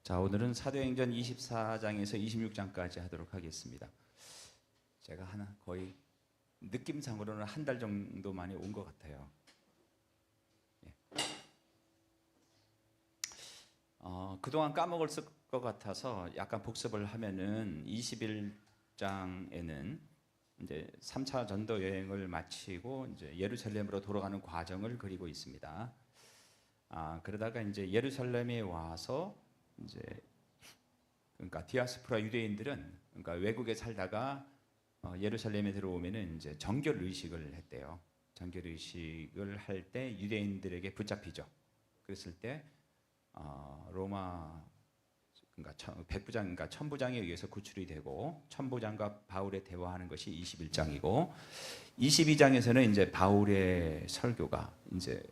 자, 오늘은 사도행전 24장에서 26장까지 하도록 하겠습니다. 제가 거의 느낌상으로는 한 달 정도 만에 온 것 같아요. 예. 그동안 까먹었을 것 같아서 약간 복습을 하면은 21장에는 이제 3차 전도 여행을 마치고 이제 예루살렘으로 돌아가는 과정을 그리고 있습니다. 그러다가 이제 예루살렘에 와서 이제 그러니까 디아스포라 유대인들은 그러니까 외국에 살다가 예루살렘에 들어오면은 이제 정결 의식을 했대요. 정결 의식을 할 때 유대인들에게 붙잡히죠. 그랬을 때 로마 그러니까 백부장 그러니까 천부장에 의해서 구출이 되고 천부장과 바울의 대화하는 것이 21장이고 22장에서는 이제 바울의 설교가 이제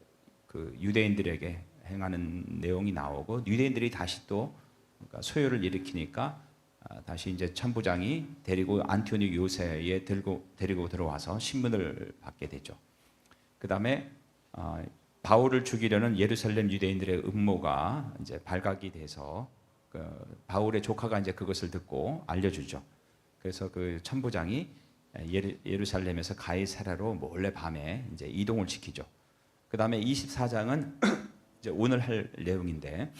그 유대인들에게 행하는 내용이 나오고 유대인들이 다시 또 그러니까 소요를 일으키니까 다시 이제 천부장이 데리고 안티오니 요새에 데리고 들어와서 신문을 받게 되죠. 그 다음에 바울을 죽이려는 예루살렘 유대인들의 음모가 이제 발각이 돼서 바울의 조카가 이제 그것을 듣고 알려주죠. 그래서 그 천부장이 예루살렘에서 가이사랴로 몰래 밤에 이제 이동을 시키죠. 그 다음에 24장은 이제 오늘 할 내용인데,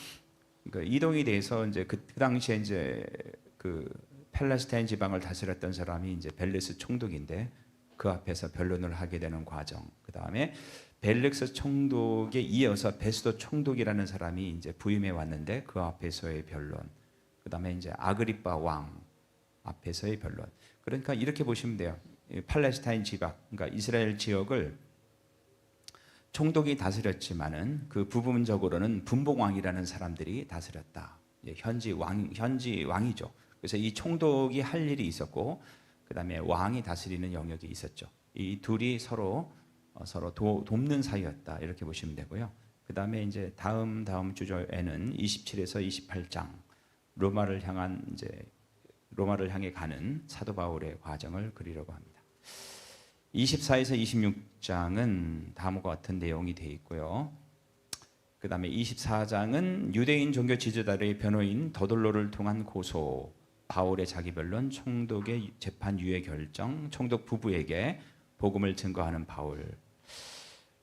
그러니까 이동이 돼서 이제 그 당시에 이제 그 팔레스타인 지방을 다스렸던 사람이 이제 벨리스 총독인데 그 앞에서 변론을 하게 되는 과정. 그 다음에 벨릭스 총독에 이어서 베스도 총독이라는 사람이 이제 부임해 왔는데 그 앞에서의 변론. 그 다음에 이제 아그리빠 왕 앞에서의 변론. 그러니까 이렇게 보시면 돼요. 팔레스타인 지방, 그러니까 이스라엘 지역을 총독이 다스렸지만은 그 부분적으로는 분봉왕이라는 사람들이 다스렸다. 현지 왕이죠. 그래서 이 총독이 할 일이 있었고, 그 다음에 왕이 다스리는 영역이 있었죠. 이 둘이 서로 돕는 사이였다. 이렇게 보시면 되고요. 그 다음에 이제 다음 주조에는 27에서 28장 로마를 향해 가는 사도 바울의 과정을 그리려고 합니다. 24에서 26장은 다음과 같은 내용이 되어 있고요. 그 다음에 24장은 유대인 종교 지도자들의 변호인 더돌로를 통한 고소, 바울의 자기 변론, 총독의 재판 유예 결정, 총독 부부에게 복음을 증거하는 바울.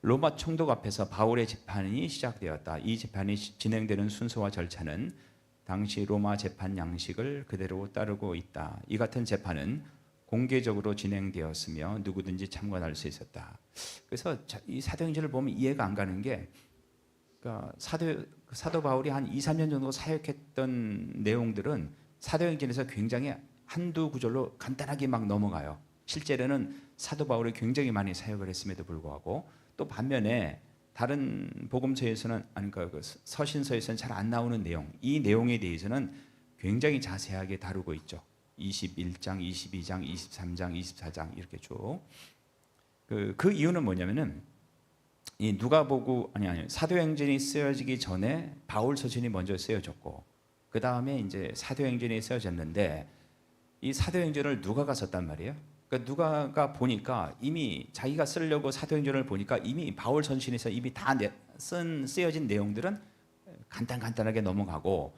로마 총독 앞에서 바울의 재판이 시작되었다. 이 재판이 진행되는 순서와 절차는 당시 로마 재판 양식을 그대로 따르고 있다. 이 같은 재판은 공개적으로 진행되었으며 누구든지 참관할 수 있었다. 그래서 이 사도행전을 보면 이해가 안 가는 게 그러니까 사도 바울이 한 2, 3년 정도 사역했던 내용들은 사도행전에서 굉장히 한두 구절로 간단하게 막 넘어가요. 실제로는 사도 바울이 굉장히 많이 사역을 했음에도 불구하고 또 반면에 다른 복음서에서는 그러니까 그 서신서에서는 잘 안 나오는 내용, 이 내용에 대해서는 굉장히 자세하게 다루고 있죠. 21장, 22장, 23장, 24장 이렇게 쭉. 그 이유는 뭐냐면은 이 사도행전이 쓰여지기 전에 바울 서신이 먼저 쓰여졌고 그 다음에 이제 사도행전이 쓰여졌는데 이 사도행전을 누가가 썼단 말이에요. 그러니까 누가가 보니까 이미 자기가 쓰려고 사도행전을 보니까 이미 바울 서신에서 이미 다 쓰여진 내용들은 간단하게 넘어가고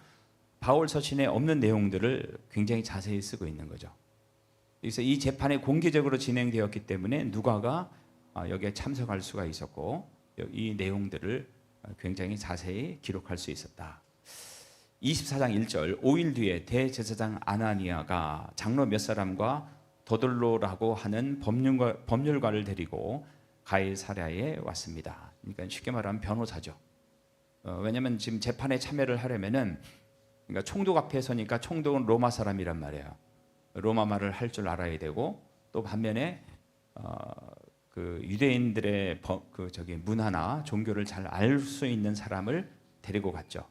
바울 서신에 없는 내용들을 굉장히 자세히 쓰고 있는 거죠. 그래서 이 재판이 공개적으로 진행되었기 때문에 누가가 여기에 참석할 수가 있었고 이 내용들을 굉장히 자세히 기록할 수 있었다. 24장 1절 5일 뒤에 대제사장 아나니아가 장로 몇 사람과 더돌로라고 하는 법률가를 데리고 가이사랴에 왔습니다. 그러니까 쉽게 말하면 변호사죠. 왜냐하면 지금 재판에 참여를 하려면은 그러니까 총독 앞에 서니까 총독은 로마 사람이란 말이에요. 로마 말을 할 줄 알아야 되고 또 반면에 그 유대인들의 문화나 종교를 잘 알 수 있는 사람을 데리고 갔죠.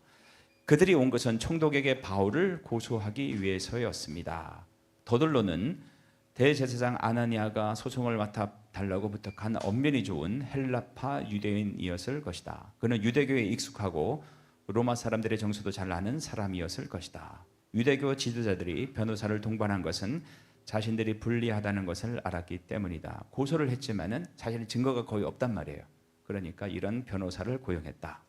그들이 온 것은 총독에게 바울을 고소하기 위해서였습니다. 더돌로는 대제사장 아나니아가 소송을 맡아 달라고 부탁한 언변이 좋은 헬라파 유대인이었을 것이다. 그는 유대교에 익숙하고 로마 사람들의 정서도 잘 아는 사람이었을 것이다. 유대교 지도자들이 변호사를 동반한 것은 자신들이 불리하다는 것을 알았기 때문이다. 고소를 했지만은 자신의 증거가 거의 없단 말이에요. 그러니까 이런 변호사를 고용했다.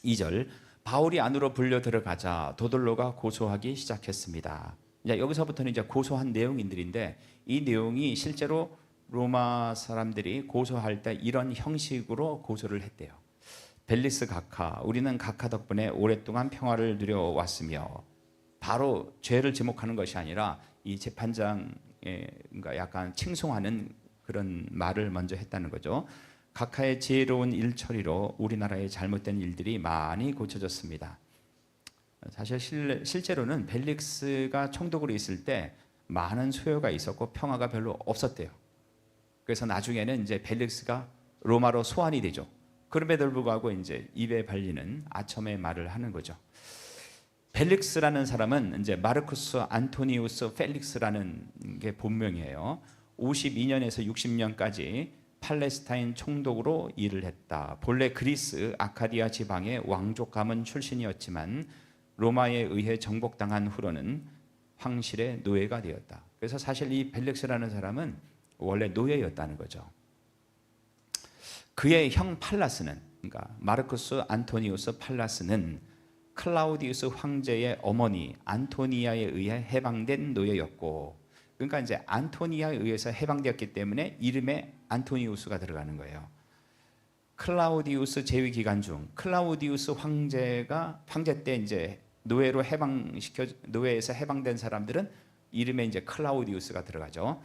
2절 바울이 안으로 불려 들어가자 도돌로가 고소하기 시작했습니다. 이제 여기서부터는 이제 고소한 내용인들인데 이 내용이 실제로 로마 사람들이 고소할 때 이런 형식으로 고소를 했대요. 벨리스 각하, 우리는 각하 덕분에 오랫동안 평화를 누려왔으며, 바로 죄를 지목하는 것이 아니라 이 재판장에 약간 칭송하는 그런 말을 먼저 했다는 거죠. 각하의 지혜로운 일 처리로 우리나라의 잘못된 일들이 많이 고쳐졌습니다. 사실 실제로는 벨릭스가 총독으로 있을 때 많은 소요가 있었고 평화가 별로 없었대요. 그래서 나중에는 이제 벨릭스가 로마로 소환이 되죠. 그럼에도 불구하고 이제 입에 발리는 아첨의 말을 하는 거죠. 벨릭스라는 사람은 이제 마르쿠스 안토니우스 펠릭스라는 게 본명이에요. 52년에서 60년까지 팔레스타인 총독으로 일을 했다. 본래 그리스 아카디아 지방의 왕족 가문 출신이었지만 로마에 의해 정복당한 후로는 황실의 노예가 되었다. 그래서 사실 이 벨릭스라는 사람은 원래 노예였다는 거죠. 그의 형 팔라스는, 그러니까 마르쿠스 안토니우스 팔라스는 클라우디우스 황제의 어머니 안토니아에 의해 해방된 노예였고, 그러니까 이제 안토니아에 의해서 해방되었기 때문에 이름에 안토니우스가 들어가는 거예요. 클라우디우스 재위 기간 중 클라우디우스 황제 때 이제 노예에서 해방된 사람들은 이름에 이제 클라우디우스가 들어가죠.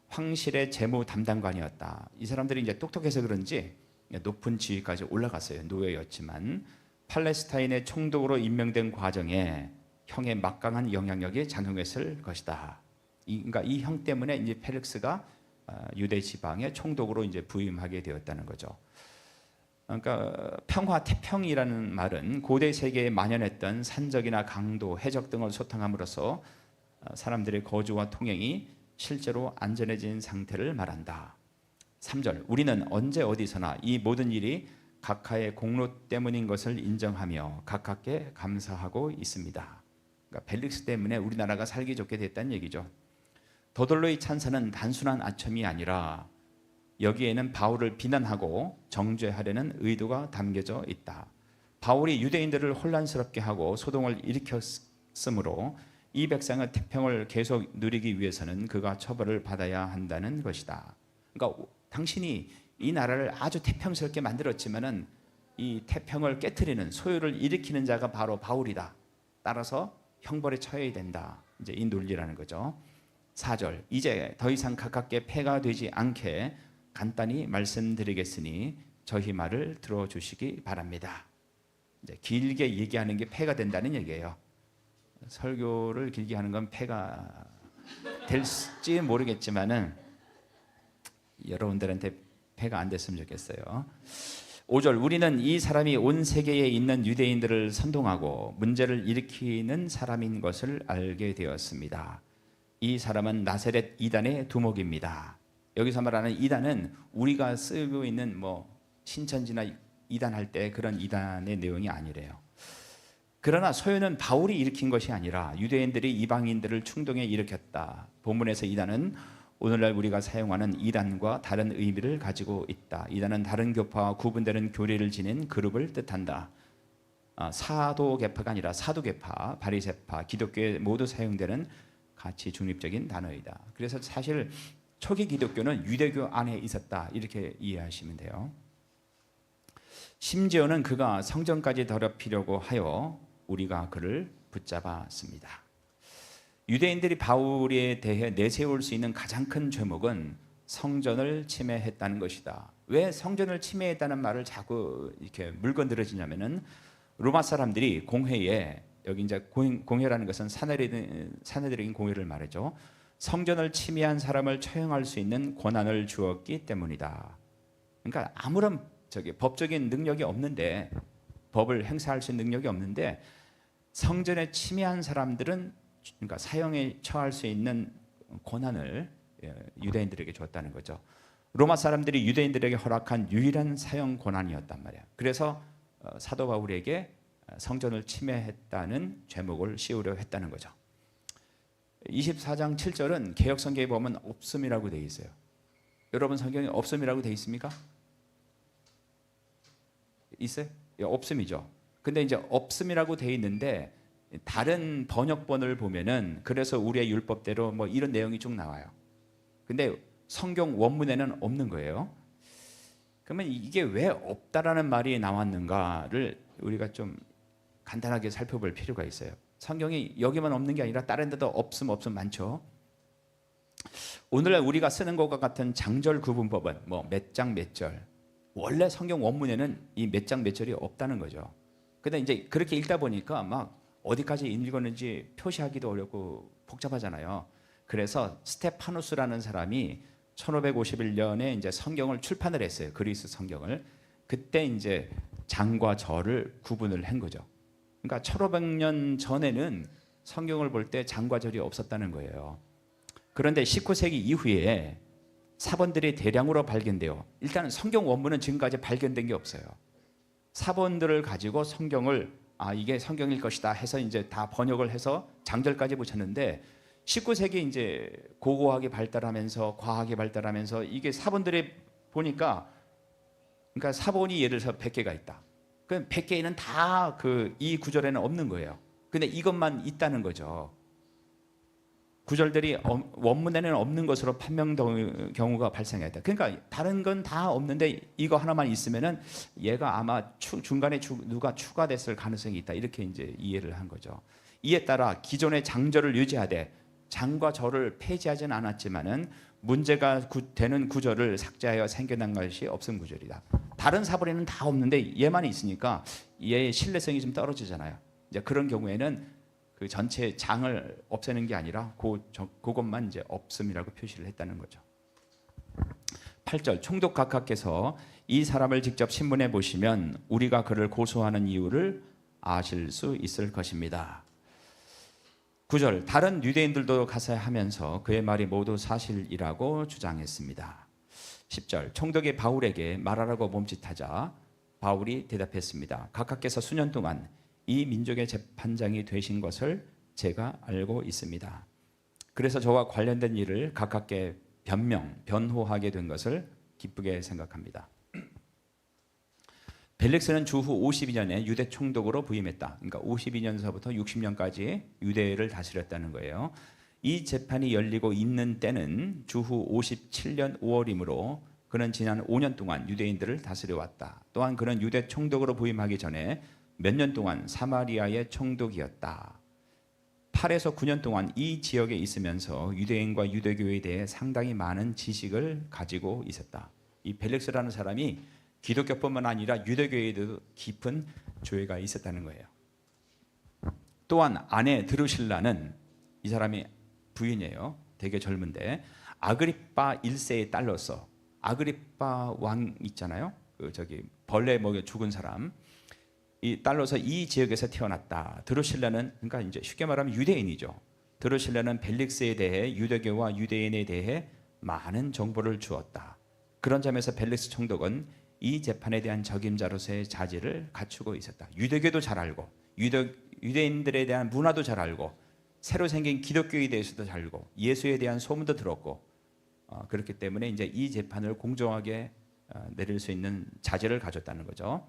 황실의 재무 담당관이었다. 이 사람들이 이제 똑똑해서 그런지 높은 지위까지 올라갔어요. 노예였지만 팔레스타인의 총독으로 임명된 과정에 형의 막강한 영향력이 작용했을 것이다. 그러니까 이 형 때문에 이제 펠릭스가 유대 지방의 총독으로 이제 부임하게 되었다는 거죠. 그러니까 평화 태평이라는 말은 고대 세계에 만연했던 산적이나 강도, 해적 등을 소탕함으로써 사람들의 거주와 통행이 실제로 안전해진 상태를 말한다. 3절, 우리는 언제 어디서나 이 모든 일이 각하의 공로 때문인 것을 인정하며 각하께 감사하고 있습니다. 그러니까 벨릭스 때문에 우리나라가 살기 좋게 됐다는 얘기죠. 도돌로의 찬사는 단순한 아첨이 아니라 여기에는 바울을 비난하고 정죄하려는 의도가 담겨져 있다. 바울이 유대인들을 혼란스럽게 하고 소동을 일으켰으므로 이 백성의 태평을 계속 누리기 위해서는 그가 처벌을 받아야 한다는 것이다. 그러니까 당신이 이 나라를 아주 태평스럽게 만들었지만은 이 태평을 깨트리는, 소요를 일으키는 자가 바로 바울이다. 따라서 형벌에 처해야 된다. 이제 이 논리라는 거죠. 4절, 이제 더 이상 가깝게 폐가 되지 않게 간단히 말씀드리겠으니 저희 말을 들어주시기 바랍니다. 이제 길게 얘기하는 게 폐가 된다는 얘기예요. 설교를 길게 하는 건 폐가 될지 모르겠지만은 여러분들한테 폐가 안 됐으면 좋겠어요. 5절, 우리는 이 사람이 온 세계에 있는 유대인들을 선동하고 문제를 일으키는 사람인 것을 알게 되었습니다. 이 사람은 나세렛 이단의 두목입니다. 여기서 말하는 이단은 우리가 쓰고 있는 신천지나 이단 할 때 그런 이단의 내용이 아니래요. 그러나 소요는 바울이 일으킨 것이 아니라 유대인들이 이방인들을 충동에 일으켰다. 본문에서 이단은 오늘날 우리가 사용하는 이단과 다른 의미를 가지고 있다. 이단은 다른 교파와 구분되는 교리를 지닌 그룹을 뜻한다. 사도계파가 아니라 사두계파, 바리새파, 기독교에 모두 사용되는 가치 중립적인 단어이다. 그래서 사실 초기 기독교는 유대교 안에 있었다, 이렇게 이해하시면 돼요. 심지어는 그가 성전까지 더럽히려고 하여 우리가 그를 붙잡았습니다. 유대인들이 바울에 대해 내세울 수 있는 가장 큰 죄목은 성전을 침해했다는 것이다. 왜 성전을 침해했다는 말을 자꾸 이렇게 물건드려지냐면은 로마 사람들이 공회에, 여기 이제 공회라는 것은 사내들인 공회를 말하죠. 성전을 침해한 사람을 처형할 수 있는 권한을 주었기 때문이다. 그러니까 아무런 법적인 능력이 없는데, 법을 행사할 수 있는 능력이 없는데 성전에 침해한 사람들은, 그러니까 사형에 처할 수 있는 권한을 유대인들에게 줬다는 거죠. 로마 사람들이 유대인들에게 허락한 유일한 사형 권한이었단 말이야. 그래서 사도 바울에게 성전을 침해했다는 죄목을 씌우려 했다는 거죠. 24장 7절은 개역 성경에 보면 없음이라고 되어 있어요. 여러분 성경에 없음이라고 되어 있습니까? 있어요? 없음이죠. 근데 이제 없음이라고 돼 있는데 다른 번역본을 보면은 그래서 우리의 율법대로 뭐 이런 내용이 쭉 나와요. 근데 성경 원문에는 없는 거예요. 그러면 이게 왜 없다라는 말이 나왔는가를 우리가 좀 간단하게 살펴볼 필요가 있어요. 성경이 여기만 없는 게 아니라 다른 데도 없음 많죠. 오늘날 우리가 쓰는 것과 같은 장절 구분법은 뭐 몇 장 몇 절, 원래 성경 원문에는 이 몇 장 몇 절이 없다는 거죠. 근데 이제 그렇게 읽다 보니까 막 어디까지 읽었는지 표시하기도 어렵고 복잡하잖아요. 그래서 스테파누스라는 사람이 1551년에 이제 성경을 출판을 했어요. 그리스 성경을. 그때 이제 장과 절을 구분을 한 거죠. 그러니까 1500년 전에는 성경을 볼 때 장과 절이 없었다는 거예요. 그런데 19세기 이후에 사본들이 대량으로 발견돼요. 일단은 성경 원문은 지금까지 발견된 게 없어요. 사본들을 가지고 성경을 이게 성경일 것이다 해서 이제 다 번역을 해서 장절까지 붙였는데 19세기 이제 고고학이 발달하면서 과학이 발달하면서 이게 사본들이 보니까 그러니까 사본이 예를 들어서 100개가 있다. 그럼 100개는 다 이 구절에는 없는 거예요. 근데 이것만 있다는 거죠. 구절들이 원문에는 없는 것으로 판명된 경우가 발생했다. 그러니까 다른 건 다 없는데 이거 하나만 있으면은 얘가 아마 중간에 누가 추가됐을 가능성이 있다. 이렇게 이제 이해를 한 거죠. 이에 따라 기존의 장절을 유지하되 장과 절을 폐지하지는 않았지만은 문제가 되는 구절을 삭제하여 생겨난 것이 없음 구절이다. 다른 사본에는 다 없는데 얘만 있으니까 얘의 신뢰성이 좀 떨어지잖아요. 이제 그런 경우에는 그 전체 장을 없애는 게 아니라 그것만 이제 없음이라고 표시를 했다는 거죠. 8절 총독 각하께서 이 사람을 직접 신문해 보시면 우리가 그를 고소하는 이유를 아실 수 있을 것입니다. 9절 다른 유대인들도 가서 하면서 그의 말이 모두 사실이라고 주장했습니다. 10절 총독이 바울에게 말하라고 몸짓하자 바울이 대답했습니다. 각하께서 수년 동안 이 민족의 재판장이 되신 것을 제가 알고 있습니다. 그래서 저와 관련된 일을 가깝게 변호하게 된 것을 기쁘게 생각합니다. 벨릭스는 주후 52년에 유대 총독으로 부임했다. 그러니까 52년서부터 60년까지 유대를 다스렸다는 거예요. 이 재판이 열리고 있는 때는 주후 57년 5월이므로 그는 지난 5년 동안 유대인들을 다스려왔다. 또한 그는 유대 총독으로 부임하기 전에 몇 년 동안 사마리아의 총독이었다. 8에서 9년 동안 이 지역에 있으면서 유대인과 유대교에 대해 상당히 많은 지식을 가지고 있었다. 이 벨릭스라는 사람이 기독교뿐만 아니라 유대교에도 깊은 조예가 있었다는 거예요. 또한 아내 드루실라는 이 사람이 부인이에요. 되게 젊은데 아그리빠 1세의 딸로서 아그리빠 왕 있잖아요. 벌레 먹여 죽은 사람. 이 딸로서 이 지역에서 태어났다. 드루실라는 그러니까 이제 쉽게 말하면 유대인이죠. 드루실라는 벨릭스에 대해 유대교와 유대인에 대해 많은 정보를 주었다. 그런 점에서 벨릭스 총독은 이 재판에 대한 적임자로서의 자질을 갖추고 있었다. 유대교도 잘 알고 유대인들에 대한 문화도 잘 알고 새로 생긴 기독교에 대해서도 잘 알고 예수에 대한 소문도 들었고 그렇기 때문에 이제 이 재판을 공정하게 내릴 수 있는 자질을 가졌다는 거죠.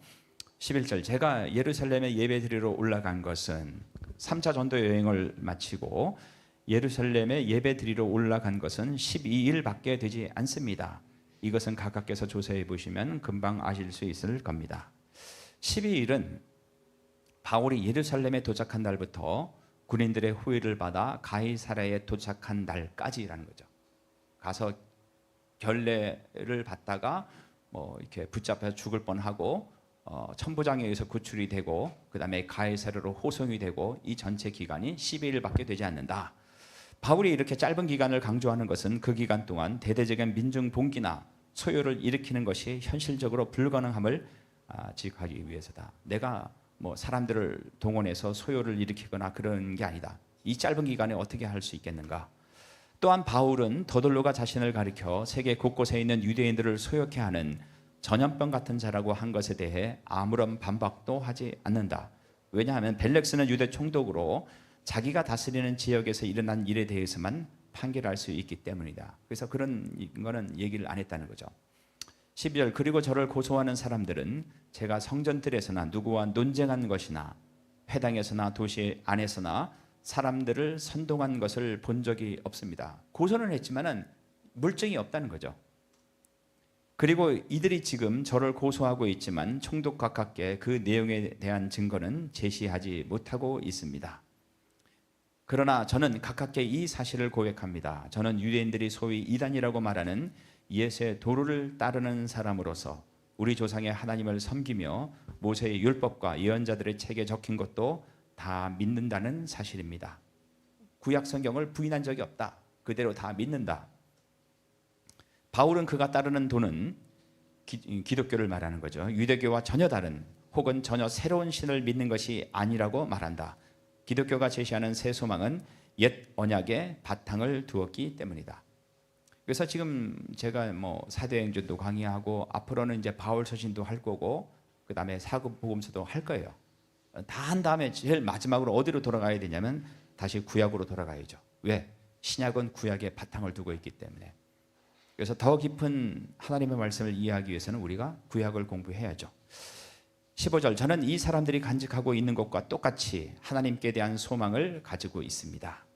11절 제가 예루살렘에 예배드리러 올라간 것은 3차 전도 여행을 마치고 예루살렘에 예배드리러 올라간 것은 12일밖에 되지 않습니다. 이것은 각하께서 조사해 보시면 금방 아실 수 있을 겁니다. 12일은 바울이 예루살렘에 도착한 날부터 군인들의 호의를 받아 가이사랴에 도착한 날까지라는 거죠. 가서 결례를 받다가 뭐 이렇게 붙잡혀 죽을 뻔하고 천부장에 의해서 구출이 되고 그다음에 가이사랴로 호송이 되고 이 전체 기간이 12일밖에 되지 않는다. 바울이 이렇게 짧은 기간을 강조하는 것은 그 기간 동안 대대적인 민중 봉기나 소요를 일으키는 것이 현실적으로 불가능함을 지적하기 위해서다. 내가 뭐 사람들을 동원해서 소요를 일으키거나 그런 게 아니다. 이 짧은 기간에 어떻게 할 수 있겠는가? 또한 바울은 더들로가 자신을 가리켜 세계 곳곳에 있는 유대인들을 소욕해 하는 전염병 같은 자라고 한 것에 대해 아무런 반박도 하지 않는다. 왜냐하면 벨렉스는 유대 총독으로 자기가 다스리는 지역에서 일어난 일에 대해서만 판결할 수 있기 때문이다. 그래서 그런 거는 얘기를 안 했다는 거죠. 12절 그리고 저를 고소하는 사람들은 제가 성전들에서나 누구와 논쟁한 것이나 회당에서나 도시 안에서나 사람들을 선동한 것을 본 적이 없습니다. 고소는 했지만은 물증이 없다는 거죠. 그리고 이들이 지금 저를 고소하고 있지만 총독 가깝게 그 내용에 대한 증거는 제시하지 못하고 있습니다. 그러나 저는 가깝게 이 사실을 고백합니다. 저는 유대인들이 소위 이단이라고 말하는 예수의 도를 따르는 사람으로서 우리 조상의 하나님을 섬기며 모세의 율법과 예언자들의 책에 적힌 것도 다 믿는다는 사실입니다. 구약 성경을 부인한 적이 없다. 그대로 다 믿는다. 바울은 그가 따르는 도는 기독교를 말하는 거죠. 유대교와 전혀 다른 혹은 전혀 새로운 신을 믿는 것이 아니라고 말한다. 기독교가 제시하는 새 소망은 옛 언약에 바탕을 두었기 때문이다. 그래서 지금 제가 사도행전도 강의하고 앞으로는 이제 바울 서신도 할 거고 그다음에 사복음서도 할 거예요. 다 한 다음에 제일 마지막으로 어디로 돌아가야 되냐면 다시 구약으로 돌아가야죠. 왜? 신약은 구약에 바탕을 두고 있기 때문에. 그래서 더 깊은 하나님의 말씀을 이해하기 위해서는 우리가 구약을 공부해야죠. 15절 저는 이 사람들이 간직하고 있는 것과 똑같이 하나님께 대한 소망을 가지고 있습니다.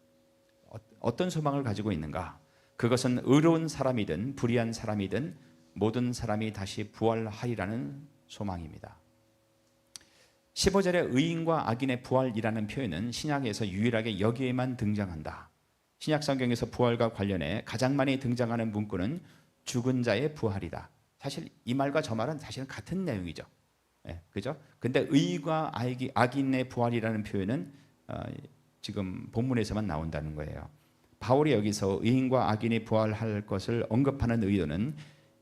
어떤 소망을 가지고 있는가? 그것은 의로운 사람이든 불의한 사람이든 모든 사람이 다시 부활하리라는 소망입니다. 15절에 의인과 악인의 부활이라는 표현은 신약에서 유일하게 여기에만 등장한다. 신약 성경에서 부활과 관련해 가장 많이 등장하는 문구는 죽은 자의 부활이다. 사실 이 말과 저 말은 사실은 같은 내용이죠. 그죠? 근데 의와 악인의 부활이라는 표현은 지금 본문에서만 나온다는 거예요. 바울이 여기서 의인과 악인이 부활할 것을 언급하는 의도는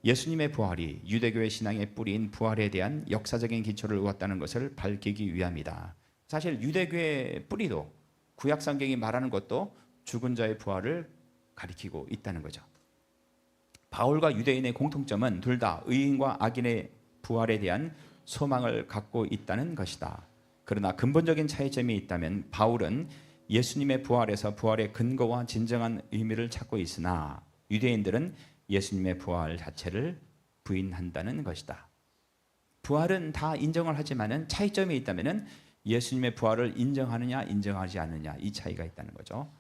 예수님의 부활이 유대교의 신앙의 뿌리인 부활에 대한 역사적인 기초를 두었다는 것을 밝히기 위함이다. 사실 유대교의 뿌리도 구약 성경이 말하는 것도 죽은 자의 부활을 가리키고 있다는 거죠. 바울과 유대인의 공통점은 둘 다 의인과 악인의 부활에 대한 소망을 갖고 있다는 것이다. 그러나 근본적인 차이점이 있다면 바울은 예수님의 부활에서 부활의 근거와 진정한 의미를 찾고 있으나 유대인들은 예수님의 부활 자체를 부인한다는 것이다. 부활은 다 인정을 하지만은 차이점이 있다면은 예수님의 부활을 인정하느냐 인정하지 않느냐 이 차이가 있다는 거죠.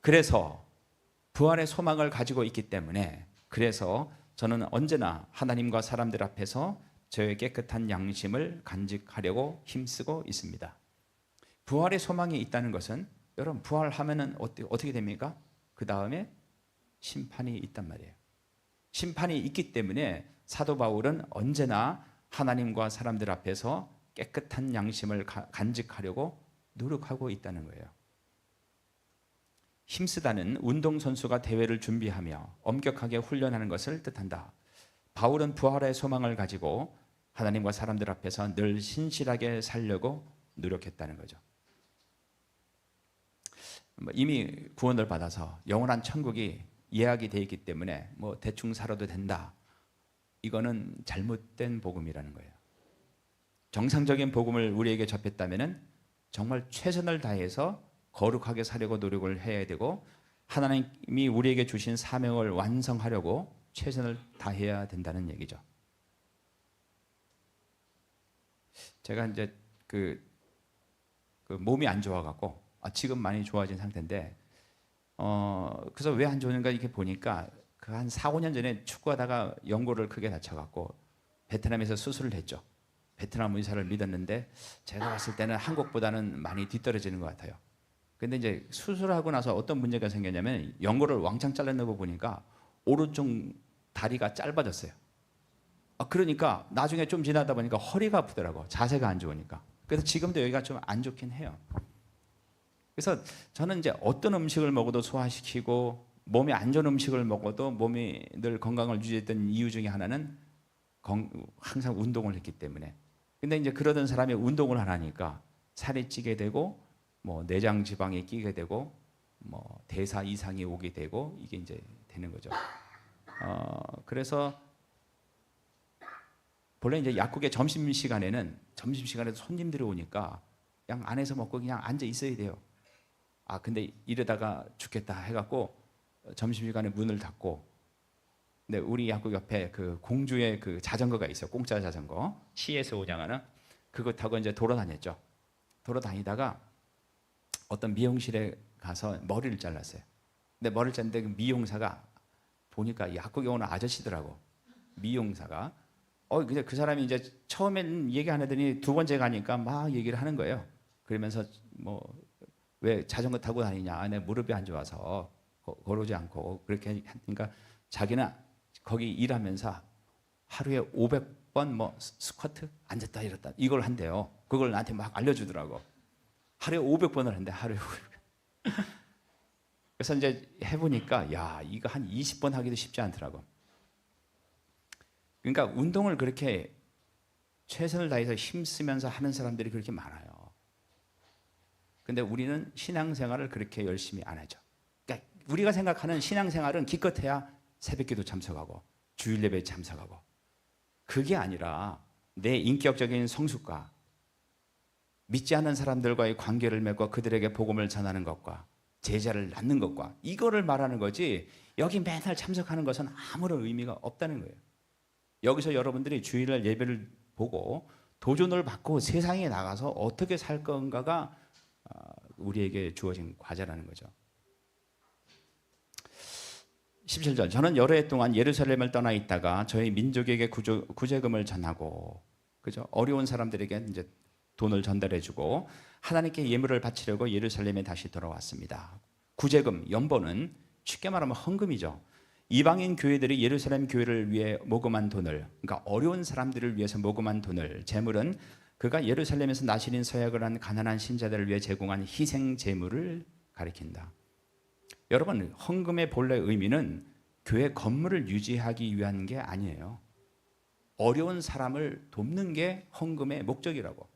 그래서 부활의 소망을 가지고 있기 때문에 그래서 저는 언제나 하나님과 사람들 앞에서 저의 깨끗한 양심을 간직하려고 힘쓰고 있습니다. 부활의 소망이 있다는 것은 여러분 부활하면은 어떻게 됩니까? 그 다음에 심판이 있단 말이에요. 심판이 있기 때문에 사도 바울은 언제나 하나님과 사람들 앞에서 깨끗한 양심을 간직하려고 노력하고 있다는 거예요. 힘쓰다는 운동선수가 대회를 준비하며 엄격하게 훈련하는 것을 뜻한다. 바울은 부활의 소망을 가지고 하나님과 사람들 앞에서 늘 신실하게 살려고 노력했다는 거죠. 이미 구원을 받아서 영원한 천국이 예약이 되어 있기 때문에 대충 살아도 된다. 이거는 잘못된 복음이라는 거예요. 정상적인 복음을 우리에게 접했다면 정말 최선을 다해서 거룩하게 살려고 노력을 해야 되고 하나님이 우리에게 주신 사명을 완성하려고 최선을 다해야 된다는 얘기죠. 제가 이제 그 몸이 안 좋아갖고 지금 많이 좋아진 상태인데 그래서 왜 안 좋은가 이렇게 보니까 그 한 4, 5년 전에 축구하다가 연골을 크게 다쳐갖고 베트남에서 수술을 했죠. 베트남 의사를 믿었는데 제가 봤을 때는 한국보다는 많이 뒤떨어지는 것 같아요. 근데 이제 수술하고 나서 어떤 문제가 생겼냐면 연골을 왕창 잘라내고 보니까 오른쪽 다리가 짧아졌어요. 그러니까 나중에 좀 지나다 보니까 허리가 아프더라고. 자세가 안 좋으니까. 그래서 지금도 여기가 좀 안 좋긴 해요. 그래서 저는 이제 어떤 음식을 먹어도 소화시키고 몸에 안 좋은 음식을 먹어도 몸이 늘 건강을 유지했던 이유 중에 하나는 항상 운동을 했기 때문에. 근데 이제 그러던 사람이 운동을 안 하니까 살이 찌게 되고 내장 지방이 끼게 되고 대사 이상이 오게 되고 이게 이제 되는 거죠. 그래서 본래 이제 약국에 점심시간에도 손님들이 오니까 그냥 안에서 먹고 그냥 앉아 있어야 돼요. 근데 이러다가 죽겠다 해갖고 점심시간에 문을 닫고 근데 우리 학교 옆에 그 공주의 그 자전거가 있어요. 공짜 자전거. 시에서 운영하는 그거 타고 이제 돌아다녔죠. 돌아다니다가 어떤 미용실에 가서 머리를 잘랐어요. 근데 머리를 잘랐는데 그 미용사가 보니까 이 학교에 오는 아저씨더라고. 미용사가. 근데 그 사람이 이제 처음엔 얘기 안 하더니 두 번째 가니까 막 얘기를 하는 거예요. 그러면서 뭐 왜 자전거 타고 다니냐? 내 무릎이 안 좋아서 걸어오지 않고 그렇게 하니까 자기는 거기 일하면서 하루에 500번 뭐 스쿼트 앉았다 일었다 이걸 한대요. 그걸 나한테 막 알려주더라고. 하루에 500번을 한대. 하루에 500번. 그래서 이제 해보니까 야 이거 한 20번 하기도 쉽지 않더라고. 그러니까 운동을 그렇게 최선을 다해서 힘쓰면서 하는 사람들이 그렇게 많아요. 근데 우리는 신앙생활을 그렇게 열심히 안 하죠. 그러니까 우리가 생각하는 신앙생활은 기껏해야 새벽기도 참석하고 주일 예배에 참석하고 그게 아니라 내 인격적인 성숙과 믿지 않는 사람들과의 관계를 맺고 그들에게 복음을 전하는 것과 제자를 낳는 것과 이거를 말하는 거지 여기 맨날 참석하는 것은 아무런 의미가 없다는 거예요. 여기서 여러분들이 주일날 예배를 보고 도전을 받고 세상에 나가서 어떻게 살 건가가 우리에게 주어진 과제라는 거죠. 17절 저는 여러 해 동안 예루살렘을 떠나 있다가 저희 민족에게 구제금을 전하고 그죠? 어려운 사람들에게 이제 돈을 전달해주고 하나님께 예물을 바치려고 예루살렘에 다시 돌아왔습니다. 구제금, 연보는 쉽게 말하면 헌금이죠. 이방인 교회들이 예루살렘 교회를 위해 모금한 돈을, 그러니까 어려운 사람들을 위해서 모금한 돈을, 제물은 그가 예루살렘에서 나시린 서약을 한 가난한 신자들을 위해 제공한 희생 제물을 가리킨다. 여러분, 헌금의 본래 의미는 교회 건물을 유지하기 위한 게 아니에요. 어려운 사람을 돕는 게 헌금의 목적이라고.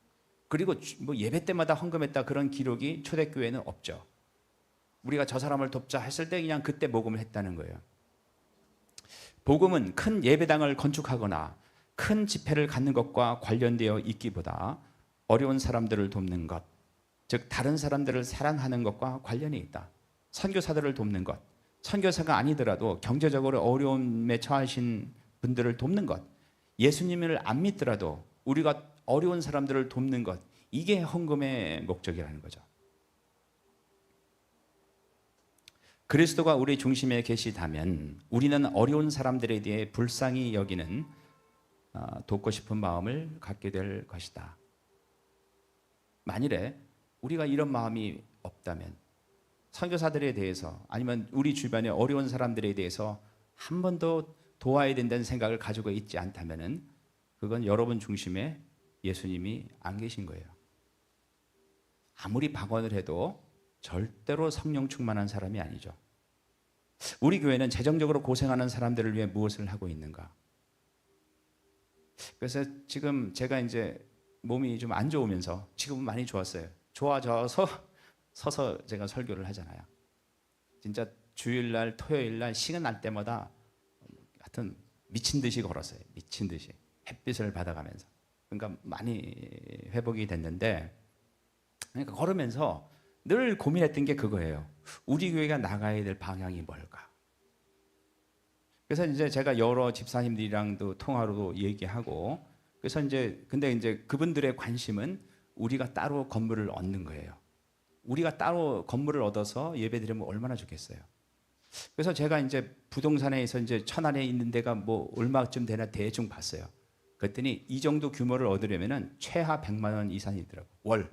그리고 뭐 예배 때마다 헌금했다 그런 기록이 초대교회는 없죠. 우리가 저 사람을 돕자 했을 때 그냥 그때 모금을 했다는 거예요. 복음은 큰 예배당을 건축하거나 큰 집회를 갖는 것과 관련되어 있기보다 어려운 사람들을 돕는 것, 즉 다른 사람들을 사랑하는 것과 관련이 있다. 선교사들을 돕는 것, 선교사가 아니더라도 경제적으로 어려움에 처하신 분들을 돕는 것, 예수님을 안 믿더라도 우리가 어려운 사람들을 돕는 것, 이게 헌금의 목적이라는 거죠. 그리스도가 우리 중심에 계시다면 우리는 어려운 사람들에 대해 불쌍히 여기는 돕고 싶은 마음을 갖게 될 것이다. 만일에 우리가 이런 마음이 없다면 선교사들에 대해서 아니면 우리 주변의 어려운 사람들에 대해서 한 번도 도와야 된다는 생각을 가지고 있지 않다면 그건 여러분 중심에 예수님이 안 계신 거예요. 아무리 방언을 해도 절대로 성령 충만한 사람이 아니죠. 우리 교회는 재정적으로 고생하는 사람들을 위해 무엇을 하고 있는가? 그래서 지금 제가 이제 몸이 좀 안 좋으면서 지금은 많이 좋았어요. 좋아져서 서서 제가 설교를 하잖아요. 진짜 주일날, 토요일날 시간 날 때마다 하여튼 미친 듯이 걸었어요. 미친 듯이 햇빛을 받아가면서. 그러니까 많이 회복이 됐는데, 그러니까 걸으면서 늘 고민했던 게 그거예요. 우리 교회가 나가야 될 방향이 뭘까? 그래서 이제 제가 여러 집사님들이랑도 통화로도 얘기하고, 그래서 근데 이제 그분들의 관심은 우리가 따로 건물을 얻는 거예요. 우리가 따로 건물을 얻어서 예배드리면 얼마나 좋겠어요. 그래서 제가 이제 부동산에서 이제 천안에 있는 데가 뭐 얼마쯤 되나 대충 봤어요. 그랬더니 이 정도 규모를 얻으려면은 최하 100만 원 이상이더라고. 월.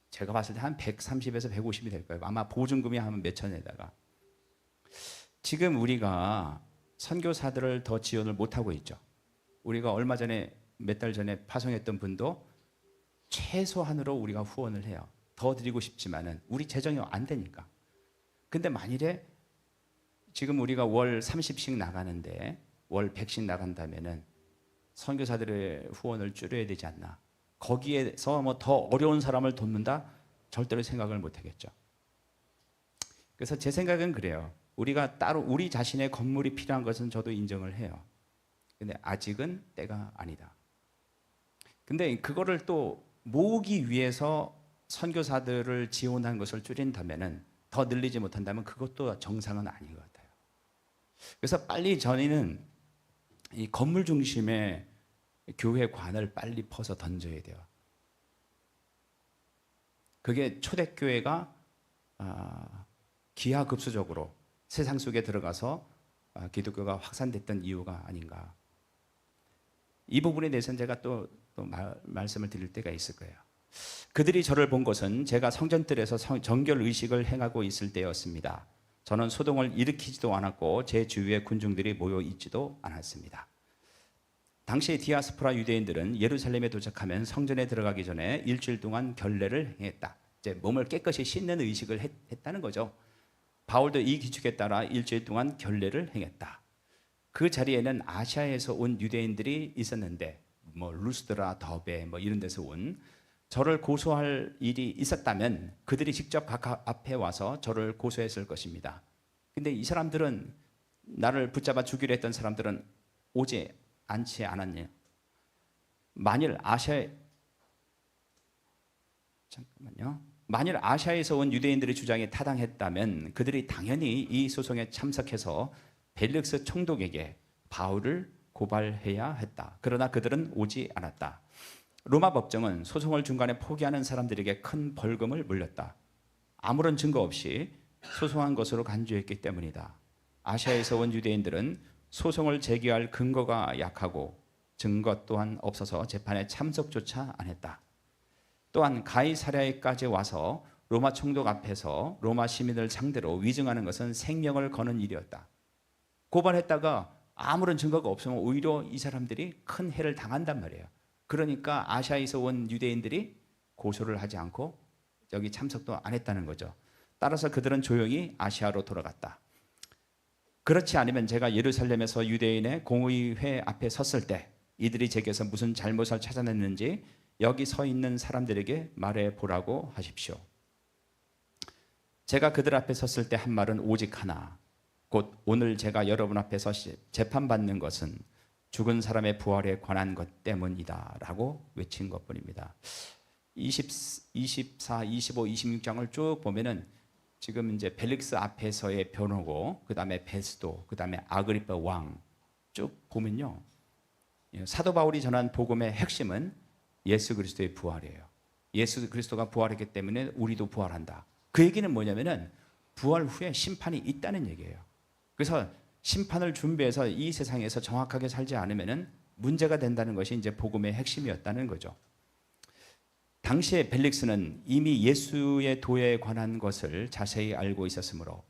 제가 봤을 때 한 130에서 150이 될 거예요. 아마 보증금이 한 몇천에다가. 지금 우리가 선교사들을 더 지원을 못 하고 있죠. 우리가 얼마 전에 몇 달 전에 파송했던 분도 최소한으로 우리가 후원을 해요. 더 드리고 싶지만은 우리 재정이 안 되니까. 근데 만일에 지금 우리가 월 30씩 나가는데 월 100씩 나간다면은 선교사들의 후원을 줄여야 되지 않나. 거기에서 뭐 더 어려운 사람을 돕는다? 절대로 생각을 못 하겠죠. 그래서 제 생각은 그래요. 우리가 따로 우리 자신의 건물이 필요한 것은 저도 인정을 해요. 근데 아직은 때가 아니다. 근데 그거를 또 모으기 위해서 선교사들을 지원한 것을 줄인다면은 더 늘리지 못한다면 그것도 정상은 아닌 것 같아요. 그래서 빨리 저희는 이 건물 중심의 교회관을 빨리 퍼서 던져야 돼요. 그게 초대교회가 기하급수적으로 세상 속에 들어가서 기독교가 확산됐던 이유가 아닌가. 이 부분에 대해서는 제가 또 말씀을 드릴 때가 있을 거예요. 그들이 저를 본 것은 제가 성전뜰에서 정결 의식을 행하고 있을 때였습니다. 저는 소동을 일으키지도 않았고 제 주위에 군중들이 모여 있지도 않았습니다. 당시 디아스포라 유대인들은 예루살렘에 도착하면 성전에 들어가기 전에 일주일 동안 결례를 행했다. 이제 몸을 깨끗이 씻는 의식을 했다는 거죠. 바울도 이 규칙에 따라 일주일 동안 결례를 행했다. 그 자리에는 아시아에서 온 유대인들이 있었는데 루스드라, 더베 이런 데서 온, 저를 고소할 일이 있었다면 그들이 직접 각 앞에 와서 저를 고소했을 것입니다. 근데 이 사람들은, 나를 붙잡아 죽이려 했던 사람들은 오지 않지 않았냐? 만일 아시아에서 온 유대인들의 주장에 타당했다면 그들이 당연히 이 소송에 참석해서 벨릭스 총독에게 바울을 고발해야 했다. 그러나 그들은 오지 않았다. 로마 법정은 소송을 중간에 포기하는 사람들에게 큰 벌금을 물렸다. 아무런 증거 없이 소송한 것으로 간주했기 때문이다. 아시아에서 온 유대인들은 소송을 제기할 근거가 약하고 증거 또한 없어서 재판에 참석조차 안 했다. 또한 가이사랴에까지 와서 로마 총독 앞에서 로마 시민을 상대로 위증하는 것은 생명을 거는 일이었다. 고발했다가 아무런 증거가 없으면 오히려 이 사람들이 큰 해를 당한단 말이에요. 그러니까 아시아에서 온 유대인들이 고소를 하지 않고 여기 참석도 안 했다는 거죠. 따라서 그들은 조용히 아시아로 돌아갔다. 그렇지 않으면 제가 예루살렘에서 유대인의 공의회 앞에 섰을 때 이들이 제게서 무슨 잘못을 찾아냈는지 여기 서 있는 사람들에게 말해 보라고 하십시오. 제가 그들 앞에 섰을 때 한 말은 오직 하나, 곧 오늘 제가 여러분 앞에서 재판받는 것은 죽은 사람의 부활에 관한 것 때문이다 라고 외친 것뿐입니다. 24, 25, 26장을 쭉 보면은 지금 이제 벨릭스 앞에서의 변호고, 그 다음에 베스도, 그 다음에 아그리파 왕 쭉 보면요, 사도 바울이 전한 복음의 핵심은 예수 그리스도의 부활이에요. 예수 그리스도가 부활했기 때문에 우리도 부활한다. 그 얘기는 뭐냐면은 부활 후에 심판이 있다는 얘기예요. 그래서 심판을 준비해서 이 세상에서 정확하게 살지 않으면은 문제가 된다는 것이 이제 복음의 핵심이었다는 거죠. 당시에 벨릭스는 이미 예수의 도에 관한 것을 자세히 알고 있었으므로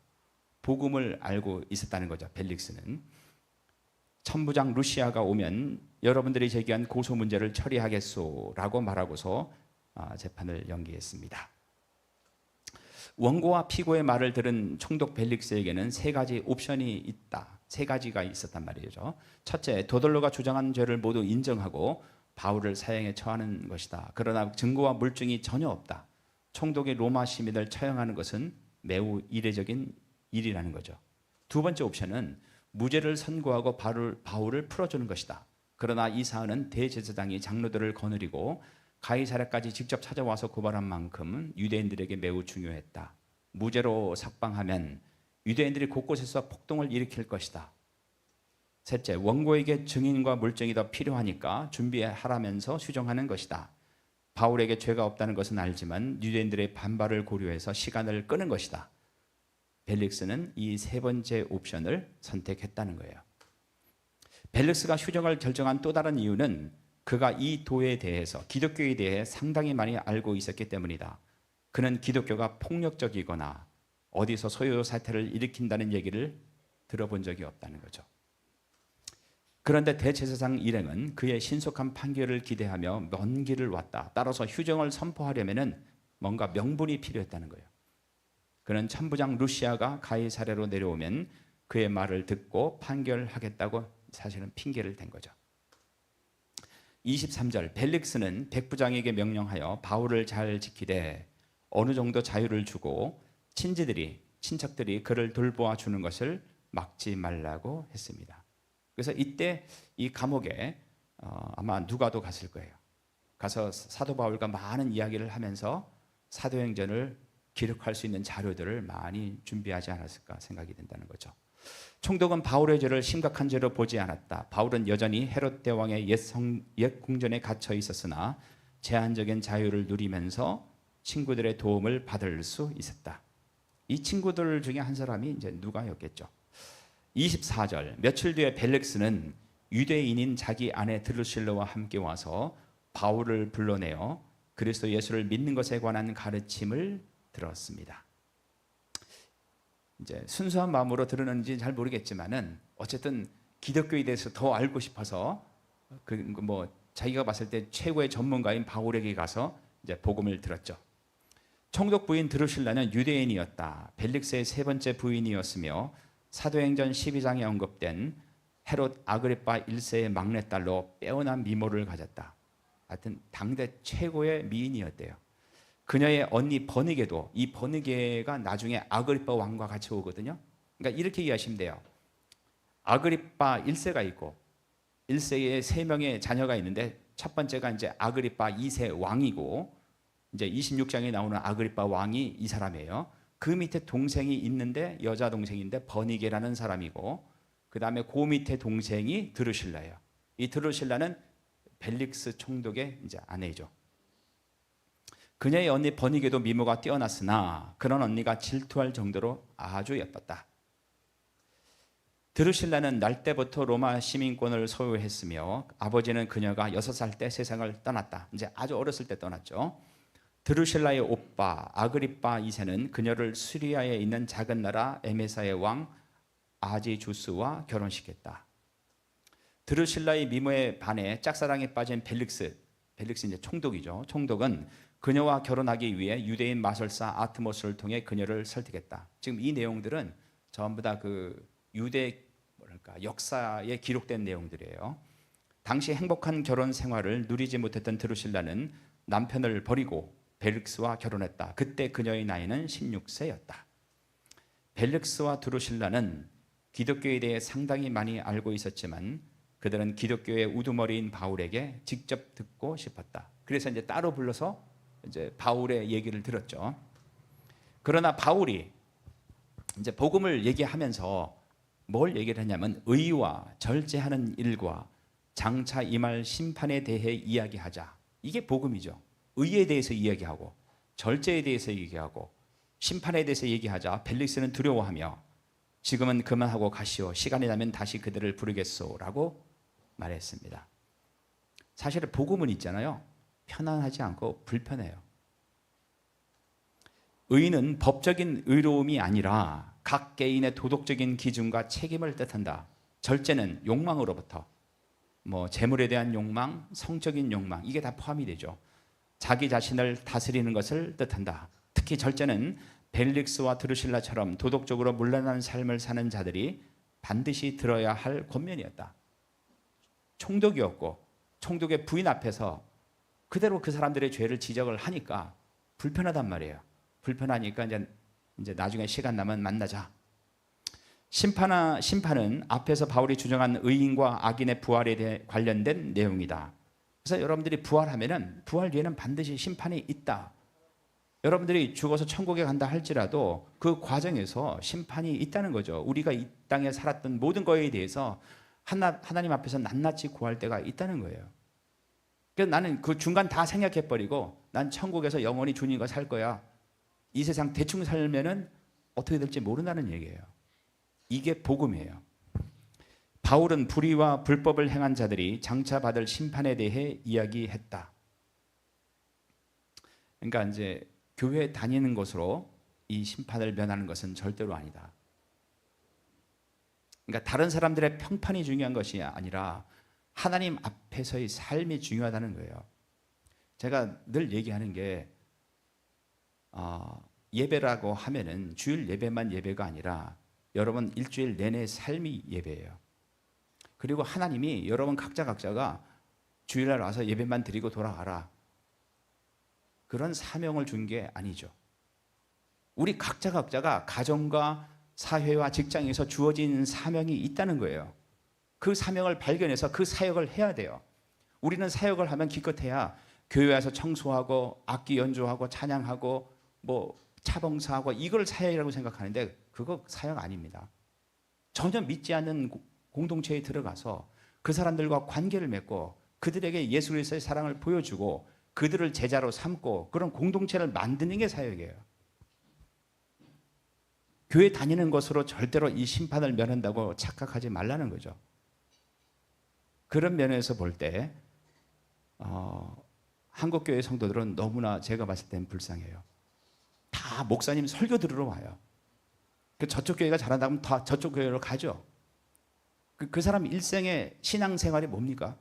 복음을 알고 있었다는 거죠. 벨릭스는 천부장 루시아가 오면 여러분들이 제기한 고소 문제를 처리하겠소라고 말하고서 재판을 연기했습니다. 원고와 피고의 말을 들은 총독 벨릭스에게는 세 가지 옵션이 있다. 세 가지가 있었단 말이죠. 첫째, 도돌로가 주장한 죄를 모두 인정하고 바울을 사형에 처하는 것이다. 그러나 증거와 물증이 전혀 없다. 총독이 로마 시민을 처형하는 것은 매우 이례적인 일이라는 거죠. 두 번째 옵션은 무죄를 선고하고 바울을 풀어주는 것이다. 그러나 이 사안은 대제사장이 장로들을 거느리고 가이사랴까지 직접 찾아와서 고발한 만큼 유대인들에게 매우 중요했다. 무죄로 석방하면 유대인들이 곳곳에서 폭동을 일으킬 것이다. 셋째, 원고에게 증인과 물증이 더 필요하니까 준비하라면서 수정하는 것이다. 바울에게 죄가 없다는 것은 알지만 유대인들의 반발을 고려해서 시간을 끄는 것이다. 벨릭스는 이 세 번째 옵션을 선택했다는 거예요. 벨릭스가 휴정을 결정한 또 다른 이유는 그가 이 도에 대해서, 기독교에 대해 상당히 많이 알고 있었기 때문이다. 그는 기독교가 폭력적이거나 어디서 소요 사태를 일으킨다는 얘기를 들어본 적이 없다는 거죠. 그런데 대제사장 일행은 그의 신속한 판결을 기대하며 먼 길을 왔다. 따라서 휴정을 선포하려면 뭔가 명분이 필요했다는 거예요. 그는 천부장 루시아가 가이사랴로 내려오면 그의 말을 듣고 판결하겠다고 사실은 핑계를 댄 거죠. 23절, 벨릭스는 백부장에게 명령하여 바울을 잘 지키되 어느 정도 자유를 주고 친척들이 그를 돌보아 주는 것을 막지 말라고 했습니다. 그래서 이때 이 감옥에 아마 누가도 갔을 거예요. 가서 사도 바울과 많은 이야기를 하면서 사도행전을 기록할 수 있는 자료들을 많이 준비하지 않았을까 생각이 된다는 거죠. 총독은 바울의 죄를 심각한 죄로 보지 않았다. 바울은 여전히 헤롯 대왕의 옛 궁전에 갇혀 있었으나 제한적인 자유를 누리면서 친구들의 도움을 받을 수 있었다. 이 친구들 중에 한 사람이 이제 누가였겠죠. 24절, 며칠 뒤에 벨릭스는 유대인인 자기 아내 드루실라와 함께 와서 바울을 불러내어 그리스도 예수를 믿는 것에 관한 가르침을 들었습니다. 이제 순수한 마음으로 들었는지 잘 모르겠지만은 어쨌든 기독교에 대해서 더 알고 싶어서 자기가 봤을 때 최고의 전문가인 바울에게 가서 이제 복음을 들었죠. 총독 부인 드루실라는 유대인이었다. 벨릭스의 세 번째 부인이었으며 사도행전 12장에 언급된 헤롯 아그리파 1세의 막내딸로 빼어난 미모를 가졌다. 하여튼 당대 최고의 미인이었대요. 그녀의 언니 버니게도, 이 버니게가 나중에 아그리파 왕과 같이 오거든요. 그러니까 이렇게 이해하시면 돼요. 아그리파 1세가 있고 1세에 3명의 자녀가 있는데 첫 번째가 이제 아그리파 2세 왕이고 이제 26장에 나오는 아그리파 왕이 이 사람이에요. 그 밑에 동생이 있는데 여자 동생인데 버니게라는 사람이고 그다음에 그 밑에 동생이 드루실라예요. 이 드루실라는 벨릭스 총독의 이제 아내죠. 그녀의 언니 버니게도 미모가 뛰어났으나 그런 언니가 질투할 정도로 아주 예뻤다. 드루실라는 날 때부터 로마 시민권을 소유했으며 아버지는 그녀가 6살 때 세상을 떠났다. 이제 아주 어렸을 때 떠났죠. 드루실라의 오빠 아그리파 2세는 그녀를 시리아에 있는 작은 나라 에메사의 왕 아지주스와 결혼시켰다. 드루실라의 미모에 반해 짝사랑에 빠진 벨릭스 이제 총독이죠. 총독은 그녀와 결혼하기 위해 유대인 마술사 아트모스를 통해 그녀를 설득했다. 지금 이 내용들은 전부 다 그 유대 역사에 기록된 내용들이에요. 당시 행복한 결혼 생활을 누리지 못했던 드루실라는 남편을 버리고 벨릭스와 결혼했다. 그때 그녀의 나이는 16세였다. 벨릭스와 드루실라는 기독교에 대해 상당히 많이 알고 있었지만 그들은 기독교의 우두머리인 바울에게 직접 듣고 싶었다. 그래서 이제 따로 불러서 이제 바울의 얘기를 들었죠. 그러나 바울이 이제 복음을 얘기하면서 뭘 얘기를 했냐면 의와 절제하는 일과 장차 임할 심판에 대해 이야기하자. 이게 복음이죠. 의에 대해서 이야기하고 절제에 대해서 얘기하고 심판에 대해서 얘기하자. 벨릭스는 두려워하며 지금은 그만하고 가시오. 시간이 나면 다시 그들을 부르겠소라고 말했습니다. 사실 복음은 있잖아요. 편안하지 않고 불편해요. 의는 법적인 의로움이 아니라 각 개인의 도덕적인 기준과 책임을 뜻한다. 절제는 욕망으로부터 재물에 대한 욕망, 성적인 욕망 이게 다 포함이 되죠. 자기 자신을 다스리는 것을 뜻한다. 특히 절제는 벨릭스와 드루실라처럼 도덕적으로 문란한 삶을 사는 자들이 반드시 들어야 할 권면이었다. 총독이었고 총독의 부인 앞에서 그대로 그 사람들의 죄를 지적을 하니까 불편하단 말이에요. 불편하니까 이제 나중에 시간 나면 만나자. 심판은 앞에서 바울이 주장한 의인과 악인의 부활에 대해 관련된 내용이다. 그래서 여러분들이 부활하면은 부활 뒤에는 반드시 심판이 있다. 여러분들이 죽어서 천국에 간다 할지라도 그 과정에서 심판이 있다는 거죠. 우리가 이 땅에 살았던 모든 거에 대해서 하나님 앞에서 낱낱이 구할 때가 있다는 거예요. 그래서 나는 그 중간 다 생략해버리고 난 천국에서 영원히 주님과 살 거야. 이 세상 대충 살면은 어떻게 될지 모른다는 얘기예요. 이게 복음이에요. 바울은 불의와 불법을 행한 자들이 장차 받을 심판에 대해 이야기했다. 그러니까 이제 교회 다니는 것으로 이 심판을 면하는 것은 절대로 아니다. 그러니까 다른 사람들의 평판이 중요한 것이 아니라 하나님 앞에서의 삶이 중요하다는 거예요. 제가 늘 얘기하는 게 예배라고 하면은 주일 예배만 예배가 아니라 여러분 일주일 내내 삶이 예배예요. 그리고 하나님이 여러분 각자가 주일날 와서 예배만 드리고 돌아가라. 그런 사명을 준 게 아니죠. 우리 각자가 가정과 사회와 직장에서 주어진 사명이 있다는 거예요. 그 사명을 발견해서 그 사역을 해야 돼요. 우리는 사역을 하면 기껏해야 교회 와서 청소하고 악기 연주하고 찬양하고 차봉사하고 이걸 사역이라고 생각하는데 그거 사역 아닙니다. 전혀 믿지 않는 공동체에 들어가서 그 사람들과 관계를 맺고 그들에게 예수 그리스도의 사랑을 보여주고 그들을 제자로 삼고 그런 공동체를 만드는 게 사역이에요. 교회 다니는 것으로 절대로 이 심판을 면한다고 착각하지 말라는 거죠. 그런 면에서 볼 때 한국교회 성도들은 너무나 제가 봤을 땐 불쌍해요. 다 목사님 설교 들으러 와요. 저쪽 교회가 잘한다면 다 저쪽 교회로 가죠. 그 사람 일생의 신앙생활이 뭡니까?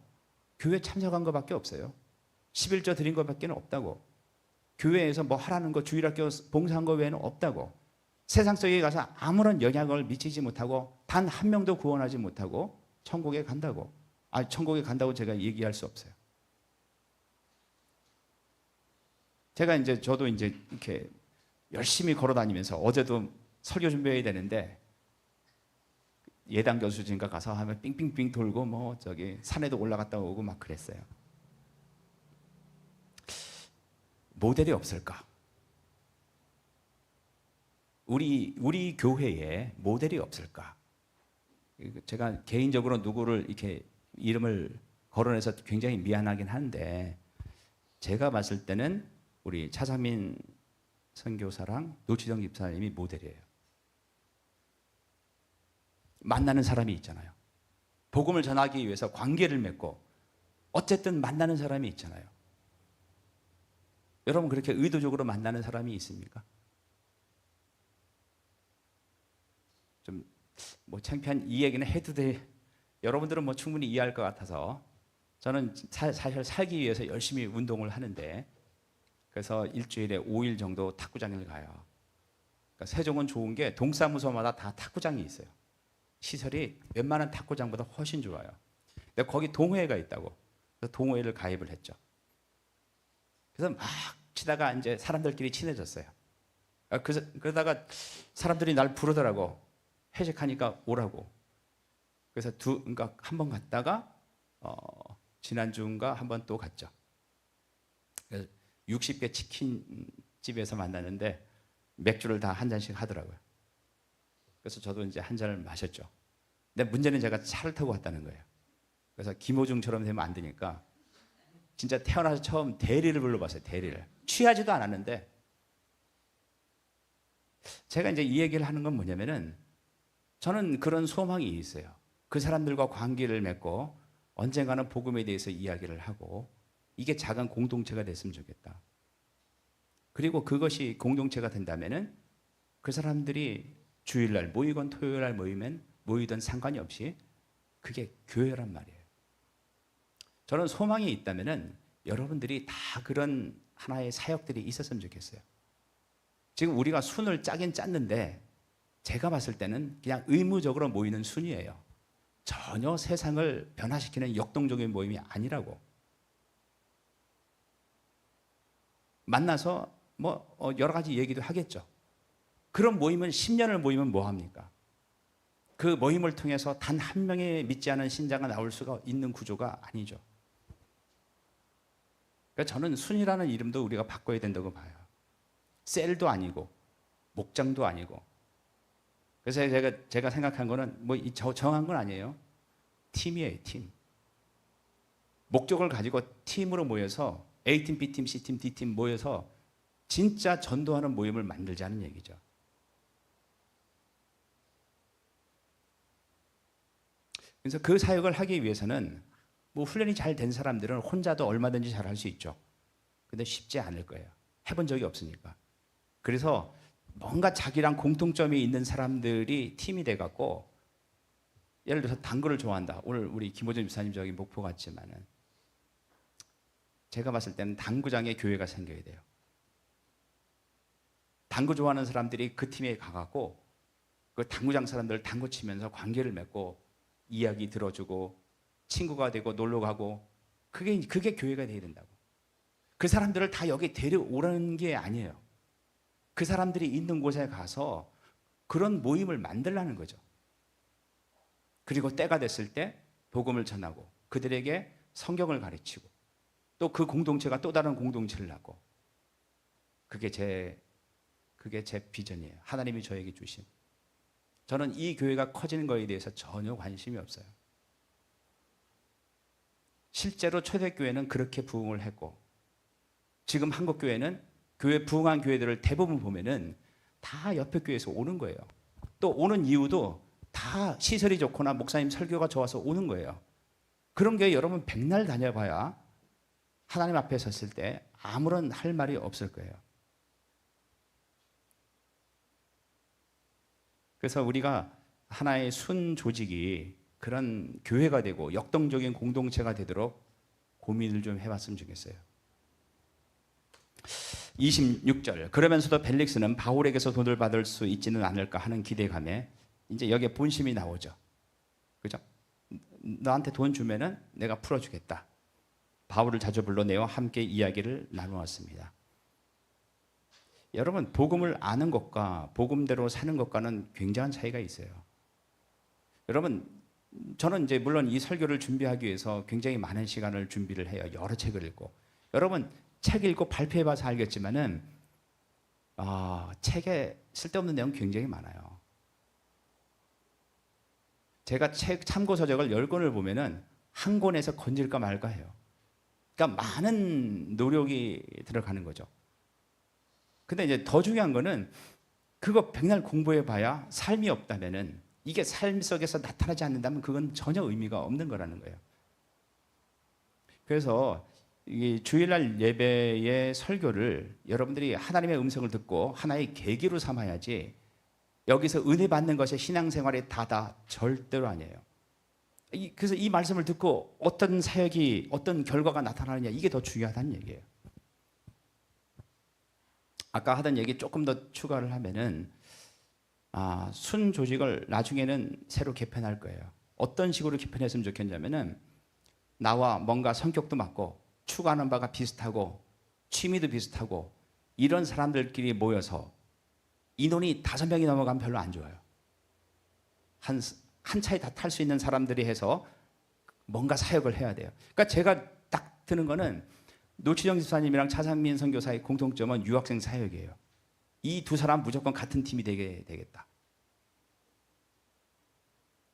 교회 참석한 것밖에 없어요. 11조 드린 것밖에 없다고. 교회에서 뭐 하라는 거 주일학교 봉사한 거 외에는 없다고. 세상 속에 가서 아무런 영향을 미치지 못하고 단 한 명도 구원하지 못하고 천국에 간다고. 천국에 간다고 제가 얘기할 수 없어요. 저도 이렇게 열심히 걸어 다니면서 어제도 설교 준비해야 되는데 예당 교수진가 가서 하면 삥삥삥 돌고 뭐 산에도 올라갔다 오고 막 그랬어요. 모델이 없을까? 우리 교회에 모델이 없을까? 제가 개인적으로 누구를 이렇게 이름을 거론해서 굉장히 미안하긴 한데 제가 봤을 때는 우리 차상민 선교사랑 노치정 집사님이 모델이에요. 만나는 사람이 있잖아요. 복음을 전하기 위해서 관계를 맺고 어쨌든 만나는 사람이 있잖아요. 여러분 그렇게 의도적으로 만나는 사람이 있습니까? 좀 뭐 창피한 이 얘기는 해도 돼. 여러분들은 뭐 충분히 이해할 것 같아서 저는 사실 살기 위해서 열심히 운동을 하는데 그래서 일주일에 5일 정도 탁구장을 가요. 그러니까 세종은 좋은 게 동사무소마다 다 탁구장이 있어요. 시설이 웬만한 탁구장보다 훨씬 좋아요. 근데 거기 동호회가 있다고. 그래서 동호회를 가입을 했죠. 그래서 막 치다가 이제 사람들끼리 친해졌어요. 그러다가 사람들이 날 부르더라고. 회식하니까 오라고. 그래서 그러니까 한 번 갔다가 지난주인가 한 번 또 갔죠. 그래서 60개 치킨집에서 만났는데 맥주를 다 한 잔씩 하더라고요. 그래서 저도 이제 한 잔을 마셨죠. 근데 문제는 제가 차를 타고 갔다는 거예요. 그래서 김호중처럼 되면 안 되니까 진짜 태어나서 처음 대리를 불러봤어요. 대리를. 취하지도 않았는데 제가 이제 이 얘기를 하는 건 뭐냐면은 저는 그런 소망이 있어요. 그 사람들과 관계를 맺고 언젠가는 복음에 대해서 이야기를 하고 이게 작은 공동체가 됐으면 좋겠다. 그리고 그것이 공동체가 된다면은 그 사람들이 주일날 모이건 토요일날 모이든 상관이 없이 그게 교회란 말이에요. 저는 소망이 있다면은 여러분들이 다 그런 하나의 사역들이 있었으면 좋겠어요. 지금 우리가 순을 짜긴 짰는데 제가 봤을 때는 그냥 의무적으로 모이는 순이에요. 전혀 세상을 변화시키는 역동적인 모임이 아니라고. 만나서 뭐 여러 가지 얘기도 하겠죠. 그런 모임은 10년을 모이면 뭐합니까? 그 모임을 통해서 단 한 명의 믿지 않은 신자가 나올 수가 있는 구조가 아니죠. 그러니까 저는 순이라는 이름도 우리가 바꿔야 된다고 봐요. 셀도 아니고 목장도 아니고. 그래서 제가 생각한 거는 뭐 정한 건 아니에요. 팀이에요, 팀. 목적을 가지고 팀으로 모여서 A팀, B팀, C팀, D팀 모여서 진짜 전도하는 모임을 만들자는 얘기죠. 그래서 그 사역을 하기 위해서는 뭐 훈련이 잘 된 사람들은 혼자도 얼마든지 잘 할 수 있죠. 근데 쉽지 않을 거예요. 해본 적이 없으니까. 그래서 뭔가 자기랑 공통점이 있는 사람들이 팀이 돼갖고 예를 들어서 당구를 좋아한다. 오늘 우리 김호준 집사님 저기 목포 갔지만은 제가 봤을 때는 당구장에 교회가 생겨야 돼요. 당구 좋아하는 사람들이 그 팀에 가갖고 그 당구장 사람들 당구 치면서 관계를 맺고 이야기 들어주고 친구가 되고 놀러 가고 그게 교회가 돼야 된다고. 그 사람들을 다 여기 데려오라는 게 아니에요. 그 사람들이 있는 곳에 가서 그런 모임을 만들라는 거죠. 그리고 때가 됐을 때 복음을 전하고 그들에게 성경을 가르치고 또 그 공동체가 또 다른 공동체를 낳고 그게 제 비전이에요. 하나님이 저에게 주신. 저는 이 교회가 커지는 거에 대해서 전혀 관심이 없어요. 실제로 초대교회는 그렇게 부흥을 했고, 지금 한국교회는 교회 부흥한 교회들을 대부분 보면은 다 옆에 교회에서 오는 거예요. 또 오는 이유도 다 시설이 좋거나 목사님 설교가 좋아서 오는 거예요. 그런 교회 여러분 백날 다녀봐야 하나님 앞에 섰을 때 아무런 할 말이 없을 거예요. 그래서 우리가 하나의 순 조직이 그런 교회가 되고 역동적인 공동체가 되도록 고민을 좀 해봤으면 좋겠어요. 26절, 그러면서도 벨릭스는 바울에게서 돈을 받을 수 있지는 않을까 하는 기대감에 이제 여기에 본심이 나오죠. 그죠? 너한테 돈 주면은 내가 풀어주겠다. 바울을 자주 불러내어 함께 이야기를 나누었습니다. 여러분, 복음을 아는 것과 복음대로 사는 것과는 굉장한 차이가 있어요. 여러분, 저는 이제 물론 이 설교를 준비하기 위해서 굉장히 많은 시간을 준비를 해요. 여러 책을 읽고. 여러분, 책 읽고 발표해봐서 알겠지만은 책에 쓸데없는 내용 굉장히 많아요. 제가 책 참고 서적을 10권을 보면은 한 권에서 건질까 말까 해요. 그러니까 많은 노력이 들어가는 거죠. 근데 이제 더 중요한 거는 그거 백날 공부해 봐야 삶이 없다면은, 이게 삶 속에서 나타나지 않는다면 그건 전혀 의미가 없는 거라는 거예요. 그래서 이 주일날 예배의 설교를 여러분들이 하나님의 음성을 듣고 하나의 계기로 삼아야지, 여기서 은혜 받는 것이 신앙생활의 다다 절대로 아니에요. 그래서 이 말씀을 듣고 어떤 사역이, 어떤 결과가 나타나느냐, 이게 더 중요하다는 얘기예요. 아까 하던 얘기 조금 더 추가를 하면은, 순 조직을 나중에는 새로 개편할 거예요. 어떤 식으로 개편했으면 좋겠냐면은, 나와 뭔가 성격도 맞고 추구하는 바가 비슷하고 취미도 비슷하고 이런 사람들끼리 모여서 인원이 5명이 넘어가면 별로 안 좋아요. 한 차에 다 탈 수 있는 사람들이 해서 뭔가 사역을 해야 돼요. 그러니까 제가 딱 드는 거는, 노치정 집사님이랑 차상민 선교사의 공통점은 유학생 사역이에요. 이 두 사람 무조건 같은 팀이 되겠다.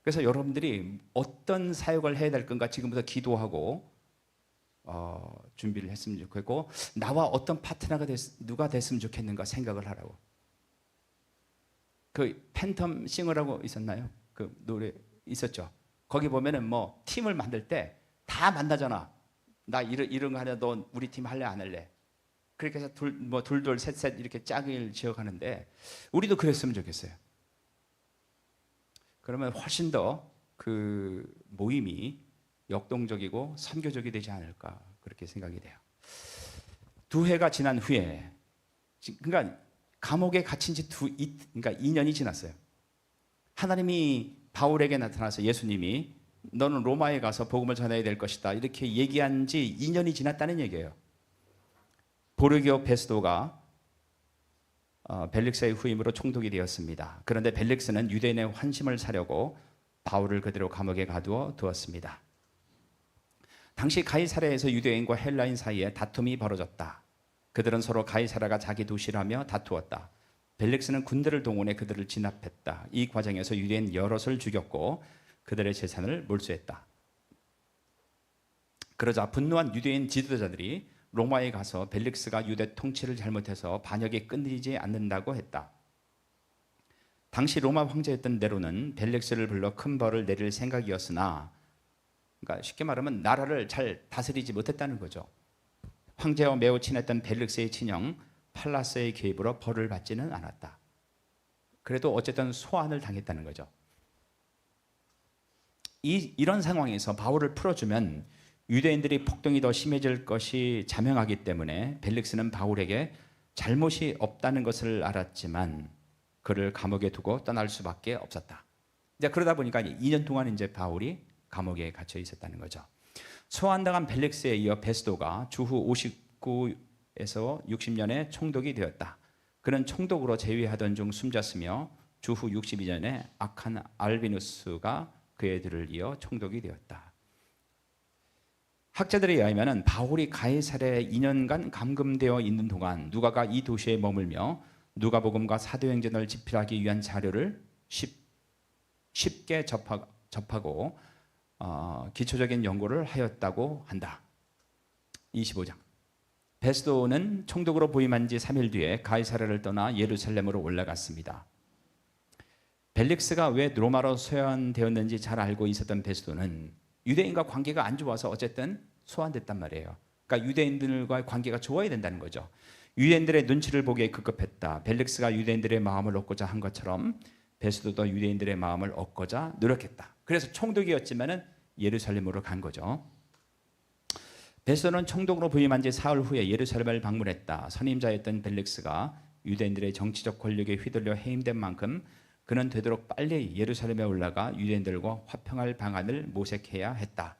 그래서 여러분들이 어떤 사역을 해야 될 건가 지금부터 기도하고 준비를 했으면 좋겠고, 나와 어떤 파트너가 누가 됐으면 좋겠는가 생각을 하라고. 그 팬텀 싱어라고 있었나요? 그 노래 있었죠. 거기 보면은 뭐 팀을 만들 때 다 만나잖아. 나 이런 거 하냐, 너 우리 팀 할래 안 할래? 그렇게 해서 둘 셋 이렇게 짝을 지어가는데, 우리도 그랬으면 좋겠어요. 그러면 훨씬 더 그 모임이 역동적이고 선교적이 되지 않을까, 그렇게 생각이 돼요. 2해가 지난 후에, 그러니까 감옥에 갇힌 지 그러니까 2년이 지났어요. 하나님이 바울에게 나타나서, 예수님이 너는 로마에 가서 복음을 전해야 될 것이다, 이렇게 얘기한 지 2년이 지났다는 얘기예요. 보르기오 베스도가 벨릭스의 후임으로 총독이 되었습니다. 그런데 벨릭스는 유대인의 환심을 사려고 바울을 그대로 감옥에 가두어 두었습니다. 당시 가이사랴에서 유대인과 헬라인 사이에 다툼이 벌어졌다. 그들은 서로 가이사랴가 자기 도시라며 다투었다. 벨릭스는 군대를 동원해 그들을 진압했다. 이 과정에서 유대인 여럿을 죽였고 그들의 재산을 몰수했다. 그러자 분노한 유대인 지도자들이 로마에 가서 벨릭스가 유대 통치를 잘못해서 반역이 끊이지 않는다고 했다. 당시 로마 황제였던 네로는 벨릭스를 불러 큰 벌을 내릴 생각이었으나, 그러니까 쉽게 말하면 나라를 잘 다스리지 못했다는 거죠. 황제와 매우 친했던 벨릭스의 친형 팔라스의 개입으로 벌을 받지는 않았다. 그래도 어쨌든 소환을 당했다는 거죠. 이런 상황에서 바울을 풀어주면 유대인들이 폭동이 더 심해질 것이 자명하기 때문에 벨릭스는 바울에게 잘못이 없다는 것을 알았지만 그를 감옥에 두고 떠날 수밖에 없었다. 이제 그러다 보니까 2년 동안 이제 바울이 감옥에 갇혀 있었다는 거죠. 소환당한 벨릭스에 이어 베스도가 주후 59에서 60년에 총독이 되었다. 그는 총독으로 재위하던 중 숨졌으며 주후 62년에 악한 알비누스가 그의 뒤를 이어 총독이 되었다. 학자들에 의하면 바울이 가이사랴에 2년간 감금되어 있는 동안 누가가 이 도시에 머물며 누가복음과 사도행전을 집필하기 위한 자료를 쉽게 접하고 기초적인 연구를 하였다고 한다. 25장. 베스도는 총독으로 부임한 지 3일 뒤에 가이사랴를 떠나 예루살렘으로 올라갔습니다. 벨릭스가 왜 로마로 소환되었는지 잘 알고 있었던 베스도는 유대인과 관계가 안 좋아서 어쨌든 소환됐단 말이에요. 그러니까 유대인들과 관계가 좋아야 된다는 거죠. 유대인들의 눈치를 보기에 급급했다. 벨릭스가 유대인들의 마음을 얻고자 한 것처럼 베스도도 유대인들의 마음을 얻고자 노력했다. 그래서 총독이었지만은 예루살렘으로 간 거죠. 베스도는 총독으로 부임한 지 사흘 후에 예루살렘을 방문했다. 선임자였던 벨릭스가 유대인들의 정치적 권력에 휘둘려 해임된 만큼 그는 되도록 빨리 예루살렘에 올라가 유대인들과 화평할 방안을 모색해야 했다.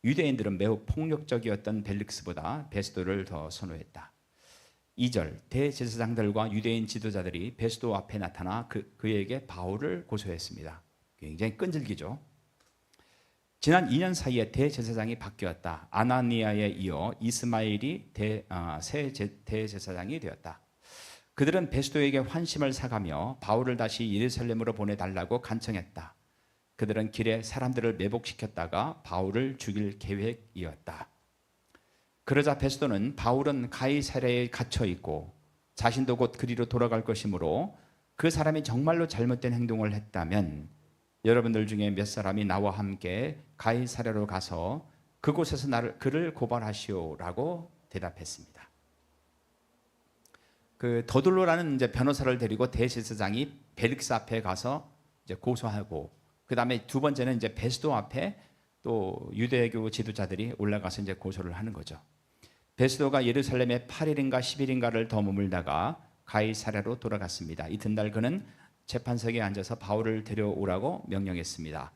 유대인들은 매우 폭력적이었던 벨릭스보다 베스도를 더 선호했다. 2절. 대제사장들과 유대인 지도자들이 베스도 앞에 나타나 그에게 바울을 고소했습니다. 굉장히 끈질기죠. 지난 2년 사이에 대제사장이 바뀌었다. 아나니아에 이어 이스마엘이 새 대제사장이 되었다. 그들은 베스도에게 환심을 사가며 바울을 다시 예루살렘으로 보내달라고 간청했다. 그들은 길에 사람들을 매복시켰다가 바울을 죽일 계획이었다. 그러자 베스도는 바울은 가이사랴에 갇혀 있고 자신도 곧 그리로 돌아갈 것이므로 그 사람이 정말로 잘못된 행동을 했다면 여러분들 중에 몇 사람이 나와 함께 가이사랴로 가서 그곳에서 그를 고발하시오라고 대답했습니다. 그 더둘로라는 이제 변호사를 데리고 대제사장이 벨릭스 앞에 가서 이제 고소하고, 그 다음에 두 번째는 이제 베스도 앞에 또 유대교 지도자들이 올라가서 이제 고소를 하는 거죠. 베스도가 예루살렘에 8일인가 10일인가를 더 머물다가 가이사랴로 돌아갔습니다. 이튿날 그는 재판석에 앉아서 바울을 데려오라고 명령했습니다.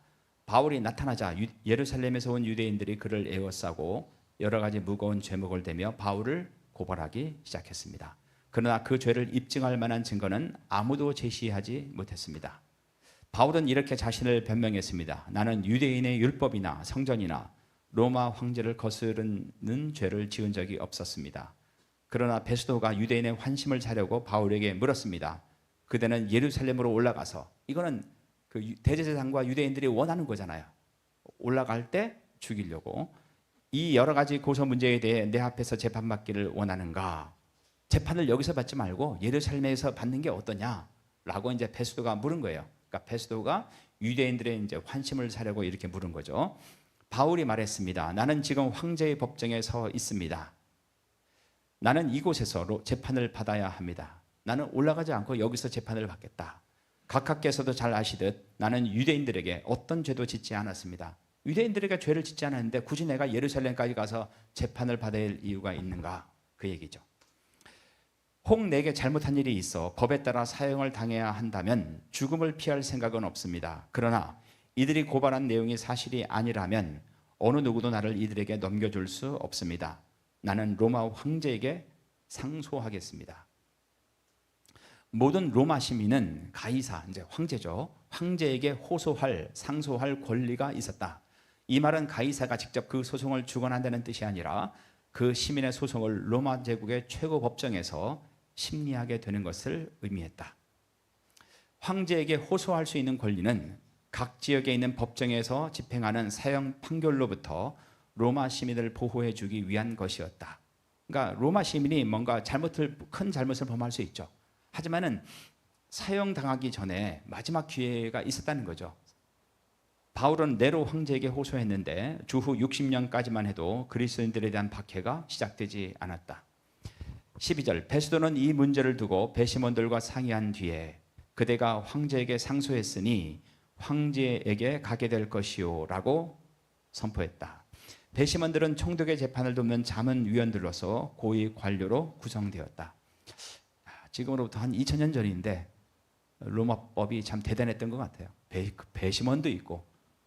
바울이 나타나자 예루살렘에서 온 유대인들이 그를 에워싸고 여러 가지 무거운 죄목을 대며 바울을 고발하기 시작했습니다. 그러나 그 죄를 입증할 만한 증거는 아무도 제시하지 못했습니다. 바울은 이렇게 자신을 변명했습니다. 나는 유대인의 율법이나 성전이나 로마 황제를 거스르는 죄를 지은 적이 없었습니다. 그러나 베스도가 유대인의 환심을 사려고 바울에게 물었습니다. 그대는 예루살렘으로 올라가서, 이거는 그 대제사장과 유대인들이 원하는 거잖아요. 올라갈 때 죽이려고. 이 여러 가지 고소 문제에 대해 내 앞에서 재판받기를 원하는가? 재판을 여기서 받지 말고 예루살렘에서 받는 게 어떠냐라고 이제 베스도가 물은 거예요. 그러니까 베스도가 유대인들의 이제 환심을 사려고 이렇게 물은 거죠. 바울이 말했습니다. 나는 지금 황제의 법정에 서 있습니다. 나는 이곳에서 재판을 받아야 합니다. 나는 올라가지 않고 여기서 재판을 받겠다. 각하께서도 잘 아시듯 나는 유대인들에게 어떤 죄도 짓지 않았습니다. 유대인들에게 죄를 짓지 않았는데 굳이 내가 예루살렘까지 가서 재판을 받아야 할 이유가 있는가? 그 얘기죠. 혹 내게 잘못한 일이 있어 법에 따라 사형을 당해야 한다면 죽음을 피할 생각은 없습니다. 그러나 이들이 고발한 내용이 사실이 아니라면 어느 누구도 나를 이들에게 넘겨줄 수 없습니다. 나는 로마 황제에게 상소하겠습니다. 모든 로마 시민은 가이사, 이제 황제죠. 황제에게 상소할 권리가 있었다. 이 말은 가이사가 직접 그 소송을 주관한다는 뜻이 아니라 그 시민의 소송을 로마 제국의 최고 법정에서 심리하게 되는 것을 의미했다. 황제에게 호소할 수 있는 권리는 각 지역에 있는 법정에서 집행하는 사형 판결로부터 로마 시민을 보호해 주기 위한 것이었다. 그러니까 로마 시민이 뭔가 큰 잘못을 범할 수 있죠. 하지만은 사형당하기 전에 마지막 기회가 있었다는 거죠. 바울은 네로 황제에게 호소했는데 주후 60년까지만 해도 그리스도인들에 대한 박해가 시작되지 않았다. 12절. 베스도는 이 문제를 두고 배심원들과 상의한 뒤에 그대가 황제에게 상소했으니 황제에게 가게 될 것이요 라고 선포했다. 배심원들은 총독의 재판을 돕는 자문위원들로서 고위 관료로 구성되었다. 지금으로부터 한 2000년 전인데 로마법이 참 대단했던 것 같아요. 배심원도 있고,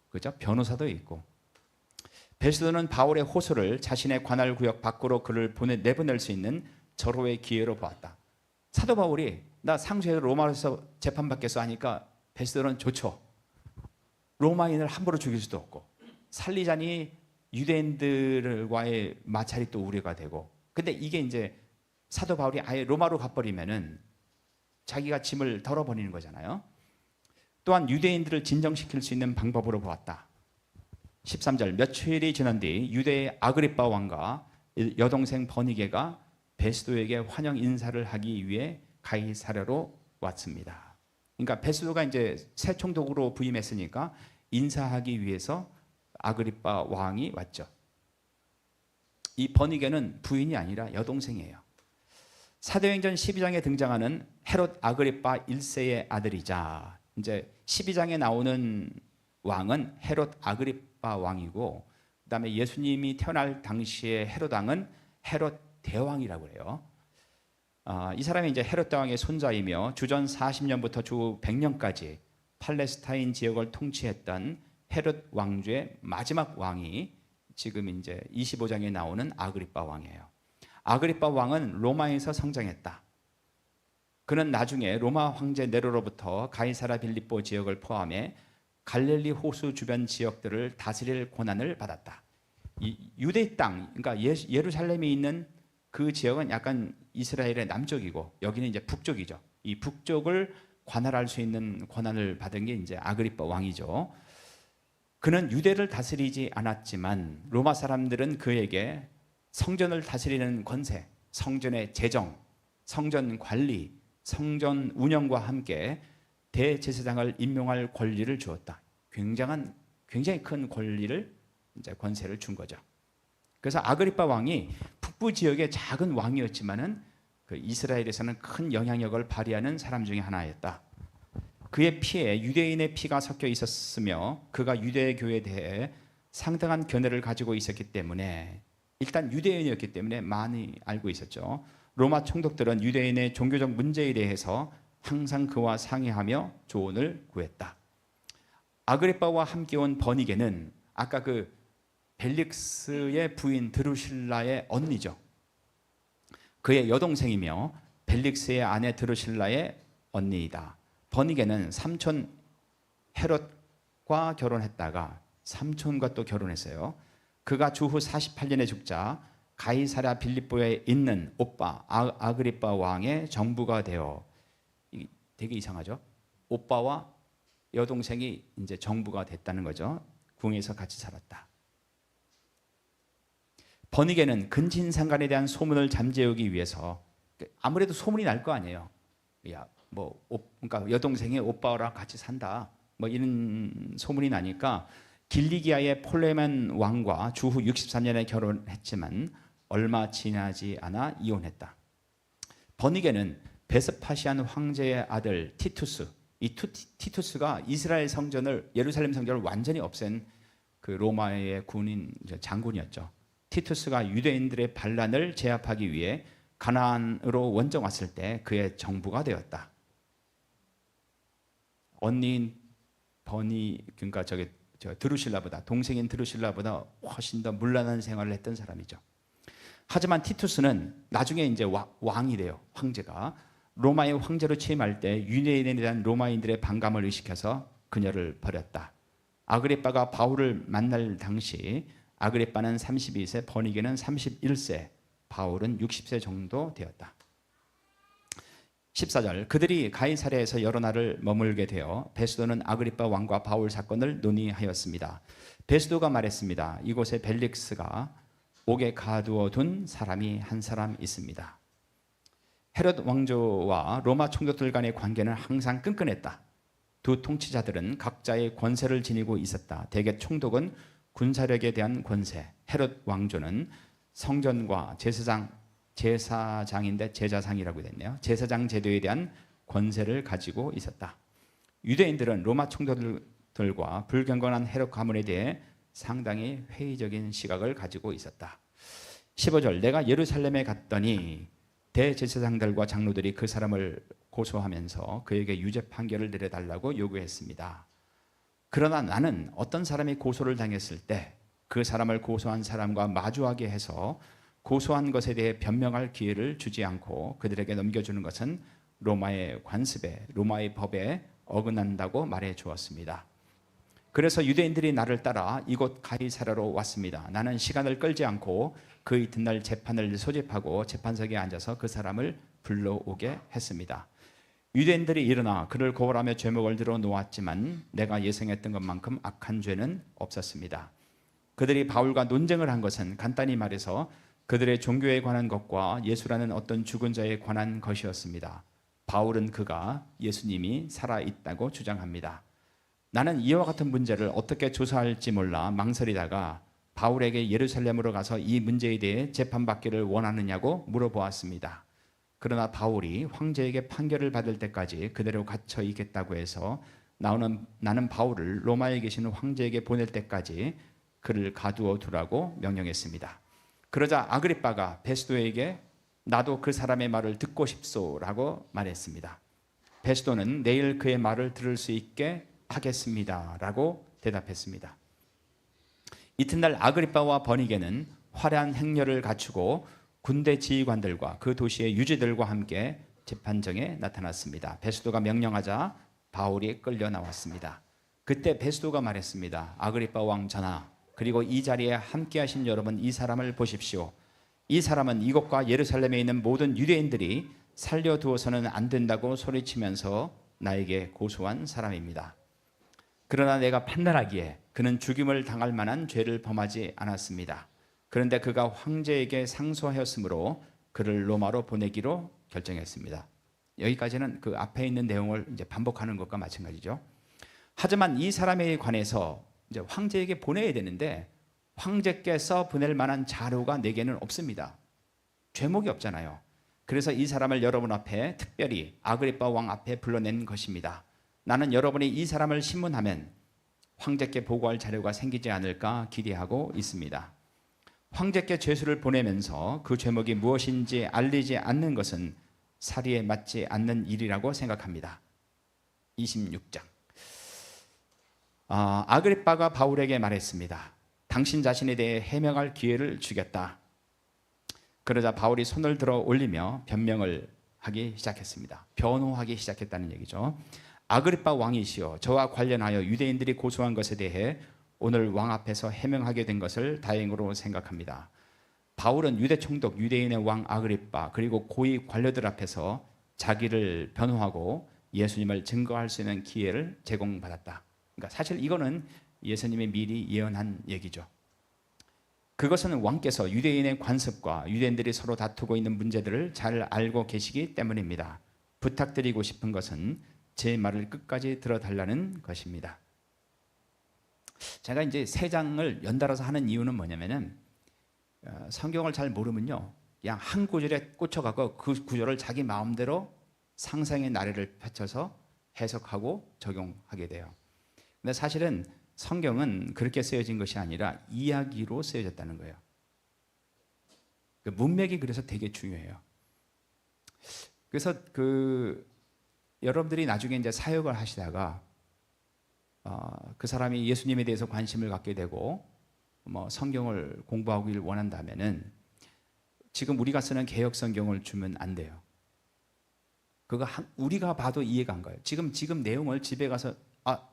그죠? 변호사도 있고. 베스도는 바울의 호소를 자신의 관할 구역 밖으로 그를 내보낼 수 있는 절호의 기회로 보았다. 사도 바울이 나 상소해서 로마에서 재판받겠어 하니까 베스도는 좋죠. 로마인을 함부로 죽일 수도 없고 살리자니 유대인들과의 마찰이 또 우려가 되고. 근데 이게 이제 사도 바울이 아예 로마로 가버리면은 자기가 짐을 덜어버리는 거잖아요. 또한 유대인들을 진정시킬 수 있는 방법으로 보았다. 13절 며칠이 지난 뒤 유대의 아그리빠 왕과 여동생 버니게가 베스도에게 환영 인사를 하기 위해 가이사랴로 왔습니다. 그러니까 베스도가 이제 새 총독으로 부임했으니까 인사하기 위해서 아그리빠 왕이 왔죠. 이 버니게는 부인이 아니라 여동생이에요. 사도행전 12장에 등장하는 헤롯 아그리빠 1세의 아들이자 이제 12장에 나오는 왕은 헤롯 아그리빠 왕이고, 그다음에 예수님이 태어날 당시의 헤롯 왕은 헤롯 대왕이라고 해요. 이 사람이 이제 헤롯 대왕의 손자이며 주전 40년부터 주 100년까지 팔레스타인 지역을 통치했던 헤롯 왕조의 마지막 왕이 지금 이제 25장에 나오는 아그리빠 왕이에요. 아그리빠 왕은 로마에서 성장했다. 그는 나중에 로마 황제 네로로부터 가이사라 빌립보 지역을 포함해 갈릴리 호수 주변 지역들을 다스릴 권한을 받았다. 이 유대 땅, 그러니까 예루살렘에 있는 그 지역은 약간 이스라엘의 남쪽이고 여기는 이제 북쪽이죠. 이 북쪽을 관할할 수 있는 권한을 받은 게 이제 아그리빠 왕이죠. 그는 유대를 다스리지 않았지만 로마 사람들은 그에게 성전을 다스리는 권세, 성전의 재정, 성전 관리, 성전 운영과 함께 대제사장을 임명할 권리를 주었다. 굉장히 큰 권리를, 이제 권세를 준 거죠. 그래서 아그리빠 왕이 북부 지역의 작은 왕이었지만은 그 이스라엘에서는 큰 영향력을 발휘하는 사람 중에 하나였다. 그의 피에 유대인의 피가 섞여 있었으며 그가 유대교에 대해 상당한 견해를 가지고 있었기 때문에, 일단 유대인이었기 때문에 많이 알고 있었죠. 로마 총독들은 유대인의 종교적 문제에 대해서 항상 그와 상의하며 조언을 구했다. 아그리빠와 함께 온 버니게는 아까 그 벨릭스의 부인 드루실라의 언니죠. 그의 여동생이며 벨릭스의 아내 드루실라의 언니이다. 버니게는 삼촌 헤롯과 결혼했다가 삼촌과 또 결혼했어요. 그가 주후 48년에 죽자 가이사랴 빌립보에 있는 오빠 아그리빠 왕의 정부가 되어, 되게 이상하죠? 오빠와 여동생이 이제 정부가 됐다는 거죠. 궁에서 같이 살았다. 버니게는 근친상간에 대한 소문을 잠재우기 위해서, 아무래도 소문이 날 거 아니에요. 야, 그러니까 여동생이 오빠랑 같이 산다, 이런 소문이 나니까 길리기아의 폴레몬 왕과 주후 63년에 결혼했지만 얼마 지나지 않아 이혼했다. 버니게는 베스파시안 황제의 아들 티투스, 이 티투스가 이스라엘 성전을, 예루살렘 성전을 완전히 없앤 그 로마의 군인 장군이었죠. 티투스가 유대인들의 반란을 제압하기 위해 가나안으로 원정 왔을 때 그의 정부가 되었다. 언니인 그러니까 드루실라보다, 동생인 드루실라보다 훨씬 더 문란한 생활을 했던 사람이죠. 하지만 티투스는 나중에 이제 왕이 돼요. 황제가 로마의 황제로 취임할 때 유대인에 대한 로마인들의 반감을 의식해서 그녀를 버렸다. 아그리빠가 바울을 만날 당시 아그리빠는 32세, 버니게는 31세, 바울은 60세 정도 되었다. 14절 그들이 가이사랴에서 여러 날을 머물게 되어 베스도는 아그리빠 왕과 바울 사건을 논의하였습니다. 베스도가 말했습니다. 이곳에 벨릭스가 옥에 가두어 둔 사람이 한 사람 있습니다. 헤롯 왕조와 로마 총독들 간의 관계는 항상 끈끈했다. 두 통치자들은 각자의 권세를 지니고 있었다. 대개 총독은 군사력에 대한 권세, 헤롯 왕조는 성전과 제사장인데 제사상이라고 됐네요. 제사장 제도에 대한 권세를 가지고 있었다. 유대인들은 로마 총독들과 불경건한 헤롯 가문에 대해 상당히 회의적인 시각을 가지고 있었다. 15절 내가 예루살렘에 갔더니 대제사장들과 장로들이 그 사람을 고소하면서 그에게 유죄 판결을 내려달라고 요구했습니다. 그러나 나는 어떤 사람이 고소를 당했을 때 그 사람을 고소한 사람과 마주하게 해서 고소한 것에 대해 변명할 기회를 주지 않고 그들에게 넘겨주는 것은 로마의 관습에, 로마의 법에 어긋난다고 말해 주었습니다. 그래서 유대인들이 나를 따라 이곳 가이사랴로 왔습니다. 나는 시간을 끌지 않고 그 이튿날 재판을 소집하고 재판석에 앉아서 그 사람을 불러오게 했습니다. 유대인들이 일어나 그를 고발하며 죄목을 들어 놓았지만 내가 예상했던 것만큼 악한 죄는 없었습니다. 그들이 바울과 논쟁을 한 것은 간단히 말해서 그들의 종교에 관한 것과 예수라는 어떤 죽은 자에 관한 것이었습니다. 바울은 그가 예수님이 살아있다고 주장합니다. 나는 이와 같은 문제를 어떻게 조사할지 몰라 망설이다가 바울에게 예루살렘으로 가서 이 문제에 대해 재판받기를 원하느냐고 물어보았습니다. 그러나 바울이 황제에게 판결을 받을 때까지 그대로 갇혀 있겠다고 해서 나는 바울을 로마에 계시는 황제에게 보낼 때까지 그를 가두어 두라고 명령했습니다. 그러자 아그리빠가 베스도에게 나도 그 사람의 말을 듣고 싶소라고 말했습니다. 베스도는 내일 그의 말을 들을 수 있게 하겠습니다라고 대답했습니다. 이튿날 아그리빠와 버니게는 화려한 행렬을 갖추고 군대 지휘관들과 그 도시의 유지들과 함께 재판정에 나타났습니다. 베스도가 명령하자 바울이 끌려 나왔습니다. 그때 베스도가 말했습니다. 아그리빠 왕 전하, 그리고 이 자리에 함께 하신 여러분, 이 사람을 보십시오. 이 사람은 이곳과 예루살렘에 있는 모든 유대인들이 살려두어서는 안 된다고 소리치면서 나에게 고소한 사람입니다. 그러나 내가 판단하기에 그는 죽임을 당할 만한 죄를 범하지 않았습니다. 그런데 그가 황제에게 상소하였으므로 그를 로마로 보내기로 결정했습니다. 여기까지는 그 앞에 있는 내용을 이제 반복하는 것과 마찬가지죠. 하지만 이 사람에 관해서 이제 황제에게 보내야 되는데 황제께서 보낼 만한 자료가 내게는 없습니다. 죄목이 없잖아요. 그래서 이 사람을 여러분 앞에 특별히 아그리빠 왕 앞에 불러낸 것입니다. 나는 여러분이 이 사람을 신문하면 황제께 보고할 자료가 생기지 않을까 기대하고 있습니다. 황제께 죄수를 보내면서 그 죄목이 무엇인지 알리지 않는 것은 사리에 맞지 않는 일이라고 생각합니다. 26장. 아그리빠가 바울에게 말했습니다. 당신 자신에 대해 해명할 기회를 주겠다. 그러자 바울이 손을 들어 올리며 변명을 하기 시작했습니다. 변호하기 시작했다는 얘기죠. 아그리빠 왕이시여, 저와 관련하여 유대인들이 고소한 것에 대해 오늘 왕 앞에서 해명하게 된 것을 다행으로 생각합니다. 바울은 유대 총독 유대인의 왕 아그리빠 그리고 고위 관료들 앞에서 자기를 변호하고 예수님을 증거할 수 있는 기회를 제공받았다. 그러니까 사실 이거는 예수님이 미리 예언한 얘기죠. 그것은 왕께서 유대인의 관습과 유대인들이 서로 다투고 있는 문제들을 잘 알고 계시기 때문입니다. 부탁드리고 싶은 것은 제 말을 끝까지 들어달라는 것입니다. 제가 이제 세 장을 연달아서 하는 이유는 뭐냐면은 성경을 잘 모르면요, 그냥 한 구절에 꽂혀가고 그 구절을 자기 마음대로 상상의 나래를 펼쳐서 해석하고 적용하게 돼요. 근데 사실은 성경은 그렇게 쓰여진 것이 아니라 이야기로 쓰여졌다는 거예요. 그 문맥이 그래서 되게 중요해요. 그래서 여러분들이 나중에 이제 사역을 하시다가 그 사람이 예수님에 대해서 관심을 갖게 되고 성경을 공부하기를 원한다면은 지금 우리가 쓰는 개역 성경을 주면 안 돼요. 그거 우리가 봐도 이해가 안 가요. 지금 내용을 집에 가서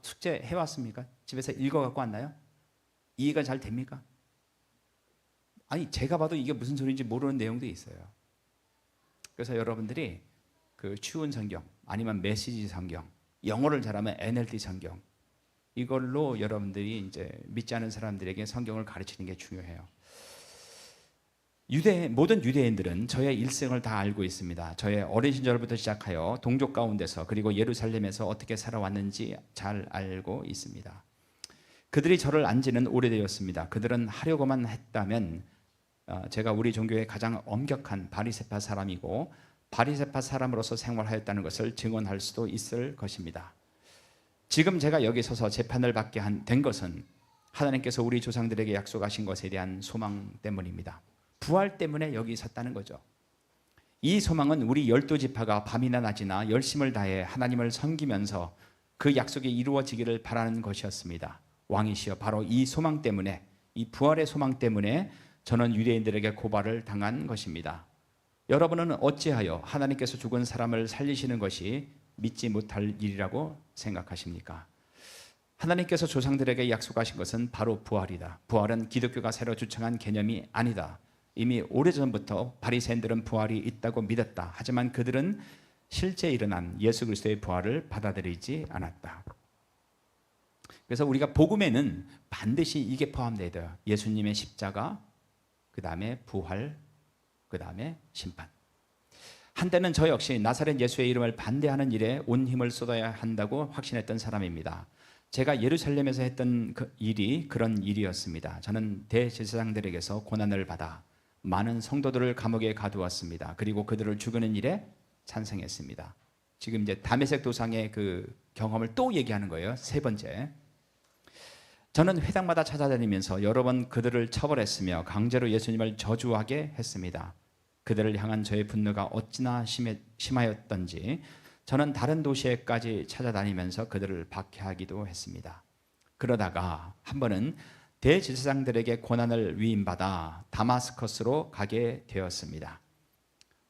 숙제 해왔습니까? 집에서 읽어갖고 왔나요? 이해가 잘 됩니까? 아니, 제가 봐도 이게 무슨 소리인지 모르는 내용도 있어요. 그래서 여러분들이 그 추운 성경 아니면 메시지 성경, 영어를 잘하면 NLT 성경, 이걸로 여러분들이 이제 믿지 않은 사람들에게 성경을 가르치는 게 중요해요. 모든 유대인들은 저의 일생을 다 알고 있습니다. 저의 어린 시절부터 시작하여 동족 가운데서 그리고 예루살렘에서 어떻게 살아왔는지 잘 알고 있습니다. 그들이 저를 안 지는 오래되었습니다. 그들은 하려고만 했다면 제가 우리 종교의 가장 엄격한 바리새파 사람이고 바리새파 사람으로서 생활하였다는 것을 증언할 수도 있을 것입니다. 지금 제가 여기 서서 재판을 받게 된 것은 하나님께서 우리 조상들에게 약속하신 것에 대한 소망 때문입니다. 부활 때문에 여기 섰다는 거죠. 이 소망은 우리 12지파가 밤이나 낮이나 열심을 다해 하나님을 섬기면서 그 약속이 이루어지기를 바라는 것이었습니다. 왕이시여, 바로 이 소망 때문에, 이 부활의 소망 때문에 저는 유대인들에게 고발을 당한 것입니다. 여러분은 어찌하여 하나님께서 죽은 사람을 살리시는 것이 믿지 못할 일이라고 생각하십니까? 하나님께서 조상들에게 약속하신 것은 바로 부활이다. 부활은 기독교가 새로 주창한 개념이 아니다. 이미 오래전부터 바리새인들은 부활이 있다고 믿었다. 하지만 그들은 실제 일어난 예수 그리스도의 부활을 받아들이지 않았다. 그래서 우리가 복음에는 반드시 이게 포함되어야 돼요. 예수님의 십자가, 그 다음에 부활, 그 다음에 심판. 한때는 저 역시 나사렛 예수의 이름을 반대하는 일에 온 힘을 쏟아야 한다고 확신했던 사람입니다. 제가 예루살렘에서 했던 그 일이 그런 일이었습니다. 저는 대제사장들에게서 고난을 받아 많은 성도들을 감옥에 가두었습니다. 그리고 그들을 죽이는 일에 찬성했습니다. 지금 이제 다메섹 도상의 그 경험을 또 얘기하는 거예요. 세 번째. 저는 회당마다 찾아다니면서 여러 번 그들을 처벌했으며 강제로 예수님을 저주하게 했습니다. 그들을 향한 저의 분노가 어찌나 심하였던지 저는 다른 도시에까지 찾아다니면서 그들을 박해하기도 했습니다. 그러다가 한 번은 대제사장들에게 고난을 위임받아 다마스커스로 가게 되었습니다.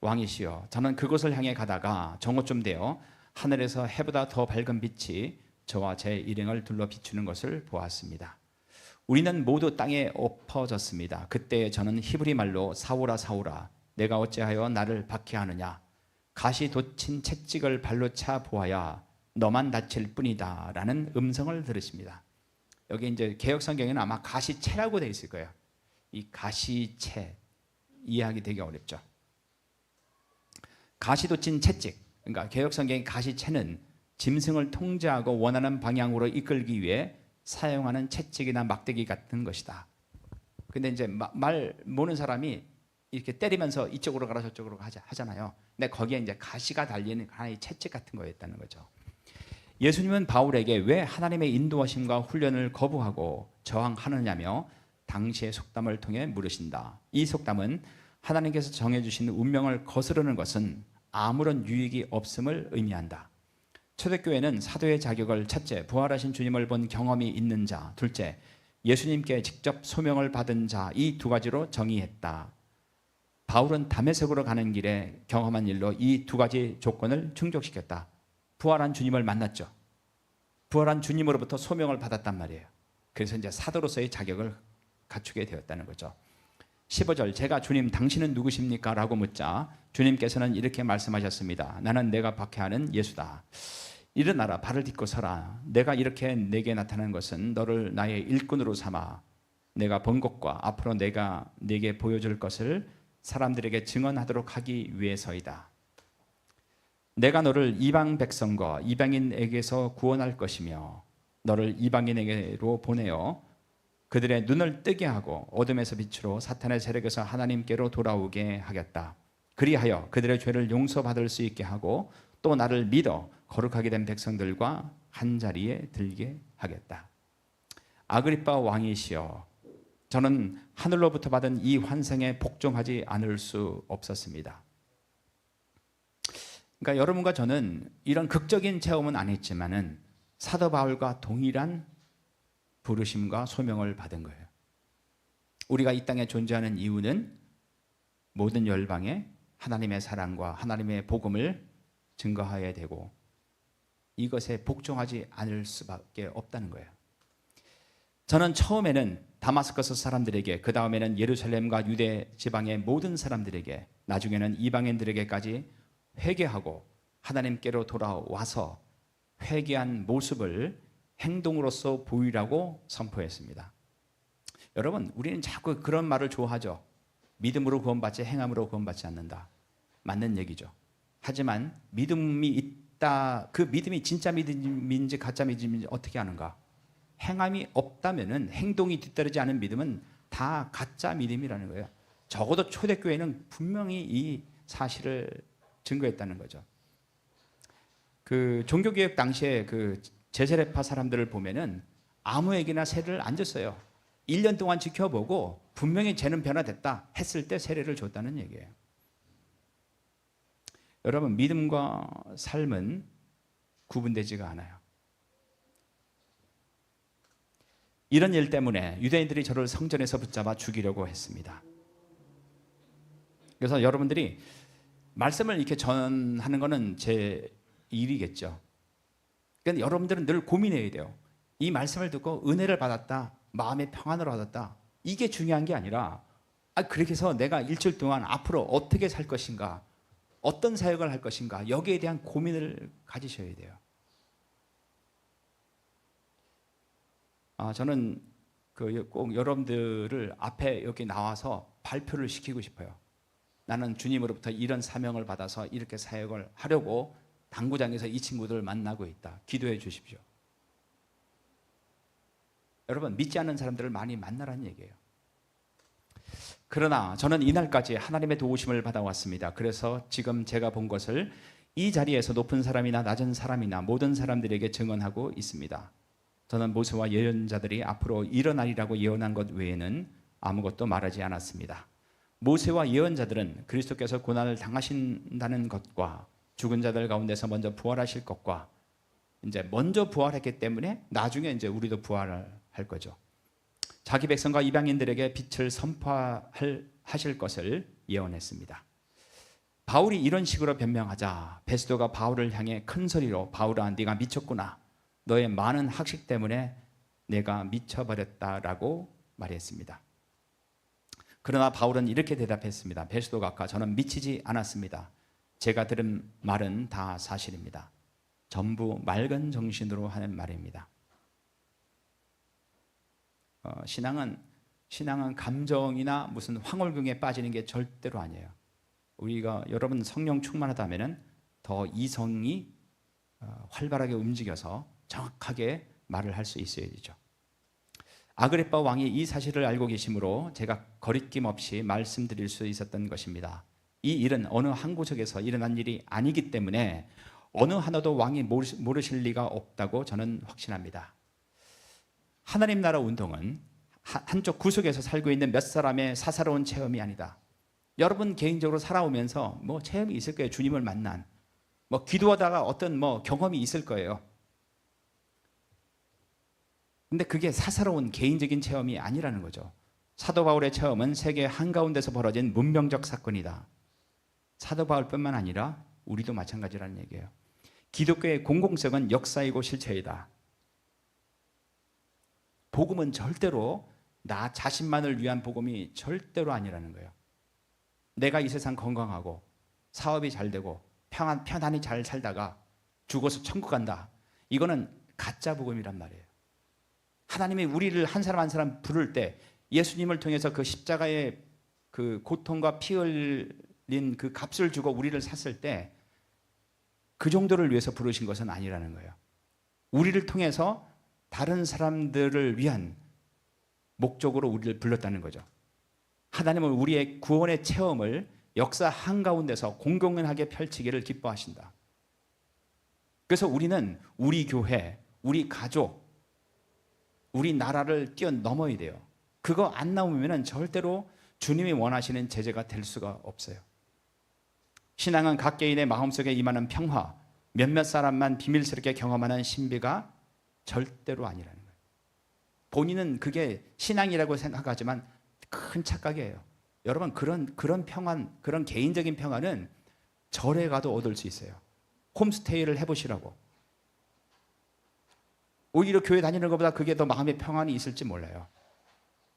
왕이시여, 저는 그곳을 향해 가다가 정오쯤 되어 하늘에서 해보다 더 밝은 빛이 저와 제 일행을 둘러 비추는 것을 보았습니다. 우리는 모두 땅에 엎어졌습니다. 그때 저는 히브리 말로 사울아 사울아 내가 어찌하여 나를 박해하느냐, 가시 돋친 채찍을 발로 차 보아야 너만 다칠 뿐이다 라는 음성을 들으십니다. 여기 이제 개역 성경에는 아마 가시채라고 되어 있을 거예요. 이 가시채 이해하기 되게 어렵죠. 가시 돋친 채찍, 그러니까 개역 성경의 가시채는 짐승을 통제하고 원하는 방향으로 이끌기 위해 사용하는 채찍이나 막대기 같은 것이다. 근데 이제 말 모는 사람이 이렇게 때리면서 이쪽으로 가라 저쪽으로 하잖아요. 근데 거기에 이제 가시가 달리는 하나의 채찍 같은 거였다는 거죠. 예수님은 바울에게 왜 하나님의 인도하심과 훈련을 거부하고 저항하느냐며 당시의 속담을 통해 물으신다. 이 속담은 하나님께서 정해주신 운명을 거스르는 것은 아무런 유익이 없음을 의미한다. 초대교회는 사도의 자격을 첫째, 부활하신 주님을 본 경험이 있는 자, 둘째, 예수님께 직접 소명을 받은 자, 이 두 가지로 정의했다. 바울은 다메섹으로 가는 길에 경험한 일로 이 두 가지 조건을 충족시켰다. 부활한 주님을 만났죠. 부활한 주님으로부터 소명을 받았단 말이에요. 그래서 이제 사도로서의 자격을 갖추게 되었다는 거죠. 15절, 제가 주님 당신은 누구십니까? 라고 묻자 주님께서는 이렇게 말씀하셨습니다. 나는 내가 박해하는 예수다. 일어나라, 발을 딛고 서라. 내가 이렇게 내게 나타난 것은 너를 나의 일꾼으로 삼아 내가 본 것과 앞으로 내가 네게 보여줄 것을 사람들에게 증언하도록 하기 위해서이다. 내가 너를 이방 백성과 이방인에게서 구원할 것이며 너를 이방인에게로 보내어 그들의 눈을 뜨게 하고 어둠에서 빛으로 사탄의 세력에서 하나님께로 돌아오게 하겠다. 그리하여 그들의 죄를 용서받을 수 있게 하고 또 나를 믿어 거룩하게 된 백성들과 한자리에 들게 하겠다. 아그리빠 왕이시여, 저는 하늘로부터 받은 이 환상에 복종하지 않을 수 없었습니다. 그러니까 여러분과 저는 이런 극적인 체험은 안 했지만은 사도 바울과 동일한 부르심과 소명을 받은 거예요. 우리가 이 땅에 존재하는 이유는 모든 열방에 하나님의 사랑과 하나님의 복음을 증거해야 되고 이것에 복종하지 않을 수밖에 없다는 거예요. 저는 처음에는 다마스커스 사람들에게, 그 다음에는 예루살렘과 유대 지방의 모든 사람들에게, 나중에는 이방인들에게까지 회개하고 하나님께로 돌아와서 회개한 모습을 행동으로서 보이라고 선포했습니다. 여러분, 우리는 자꾸 그런 말을 좋아하죠. 믿음으로 구원받지 행함으로 구원받지 않는다. 맞는 얘기죠. 하지만 믿음이 있다, 그 믿음이 진짜 믿음인지 가짜 믿음인지 어떻게 아는가? 행함이 없다면은, 행동이 뒤따르지 않은 믿음은 다 가짜 믿음이라는 거예요. 적어도 초대교회는 분명히 이 사실을 증거했다는 거죠. 그 종교개혁 당시에 그 제세례파 사람들을 보면은 아무에게나 세례를 안 줬어요. 1년 동안 지켜보고 분명히 쟤는 변화됐다 했을 때 세례를 줬다는 얘기예요. 여러분, 믿음과 삶은 구분되지가 않아요. 이런 일 때문에 유대인들이 저를 성전에서 붙잡아 죽이려고 했습니다. 그래서 여러분들이 말씀을 이렇게 전하는 거는 제 일이겠죠. 그러니까 여러분들은 늘 고민해야 돼요. 이 말씀을 듣고 은혜를 받았다, 마음의 평안을 얻었다, 이게 중요한 게 아니라 그렇게 해서 내가 일주일 동안 앞으로 어떻게 살 것인가, 어떤 사역을 할 것인가, 여기에 대한 고민을 가지셔야 돼요. 저는 꼭 여러분들을 앞에 여기 나와서 발표를 시키고 싶어요. 나는 주님으로부터 이런 사명을 받아서 이렇게 사역을 하려고 당구장에서 이 친구들을 만나고 있다. 기도해 주십시오. 여러분, 믿지 않는 사람들을 많이 만나라는 얘기예요. 그러나 저는 이날까지 하나님의 도우심을 받아왔습니다. 그래서 지금 제가 본 것을 이 자리에서 높은 사람이나 낮은 사람이나 모든 사람들에게 증언하고 있습니다. 저는 모세와 예언자들이 앞으로 일어나리라고 예언한 것 외에는 아무것도 말하지 않았습니다. 모세와 예언자들은 그리스도께서 고난을 당하신다는 것과 죽은 자들 가운데서 먼저 부활하실 것과 이제 먼저 부활했기 때문에 나중에 이제 우리도 부활을 할 거죠. 자기 백성과 이방인들에게 빛을 선포하실 것을 예언했습니다. 바울이 이런 식으로 변명하자 베스도가 바울을 향해 큰 소리로 바울아, 네가 미쳤구나. 너의 많은 학식 때문에 내가 미쳐버렸다라고 말했습니다. 그러나 바울은 이렇게 대답했습니다. 베스도 각하, 저는 미치지 않았습니다. 제가 들은 말은 다 사실입니다. 전부 맑은 정신으로 하는 말입니다. 신앙은 감정이나 무슨 황홀경에 빠지는 게 절대로 아니에요. 여러분 성령 충만하다면은 더 이성이 활발하게 움직여서 정확하게 말을 할 수 있어야 되죠. 아그리빠 왕이 이 사실을 알고 계시므로 제가 거리낌 없이 말씀드릴 수 있었던 것입니다. 이 일은 어느 한 구석에서 일어난 일이 아니기 때문에 어느 하나도 왕이 모르실 리가 없다고 저는 확신합니다. 하나님 나라 운동은 한쪽 구석에서 살고 있는 몇 사람의 사사로운 체험이 아니다. 여러분 개인적으로 살아오면서 체험이 있을 거예요. 주님을 만난 기도하다가 어떤 경험이 있을 거예요. 근데 그게 사사로운 개인적인 체험이 아니라는 거죠. 사도 바울의 체험은 세계 한가운데서 벌어진 문명적 사건이다. 사도 바울뿐만 아니라 우리도 마찬가지라는 얘기예요. 기독교의 공공성은 역사이고 실체이다. 복음은 절대로 나 자신만을 위한 복음이 절대로 아니라는 거예요. 내가 이 세상 건강하고 사업이 잘 되고 편안히 잘 살다가 죽어서 천국 간다. 이거는 가짜 복음이란 말이에요. 하나님이 우리를 한 사람 한 사람 부를 때 예수님을 통해서 그 십자가의 그 고통과 피 흘린 그 값을 주고 우리를 샀을 때 그 정도를 위해서 부르신 것은 아니라는 거예요. 우리를 통해서 다른 사람들을 위한 목적으로 우리를 불렀다는 거죠. 하나님은 우리의 구원의 체험을 역사 한가운데서 공공연하게 펼치기를 기뻐하신다. 그래서 우리는 우리 교회, 우리 가족, 우리 나라를 뛰어넘어야 돼요. 그거 안 나오면 절대로 주님이 원하시는 제재가 될 수가 없어요. 신앙은 각 개인의 마음속에 임하는 평화, 몇몇 사람만 비밀스럽게 경험하는 신비가 절대로 아니라는 거예요. 본인은 그게 신앙이라고 생각하지만 큰 착각이에요. 여러분 그런 평안, 그런 개인적인 평안은 절에 가도 얻을 수 있어요. 홈스테이를 해보시라고. 오히려 교회 다니는 것보다 그게 더 마음의 평안이 있을지 몰라요.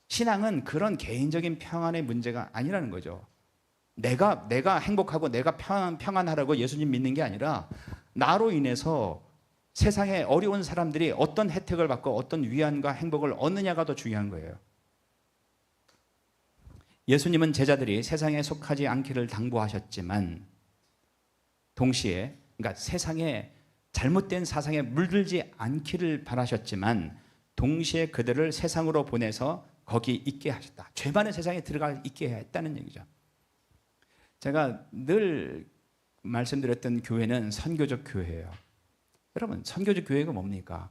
신앙은 그런 개인적인 평안의 문제가 아니라는 거죠. 내가 행복하고 내가 평안하라고 예수님 믿는 게 아니라 나로 인해서 세상에 어려운 사람들이 어떤 혜택을 받고 어떤 위안과 행복을 얻느냐가 더 중요한 거예요. 예수님은 제자들이 세상에 속하지 않기를 당부하셨지만 동시에 그러니까 세상에 잘못된 사상에 물들지 않기를 바라셨지만 동시에 그들을 세상으로 보내서 거기 있게 하셨다. 죄 많은 세상에 들어가 있게 했다는 얘기죠. 제가 늘 말씀드렸던 교회는 선교적 교회예요. 여러분 선교적 교회가 뭡니까?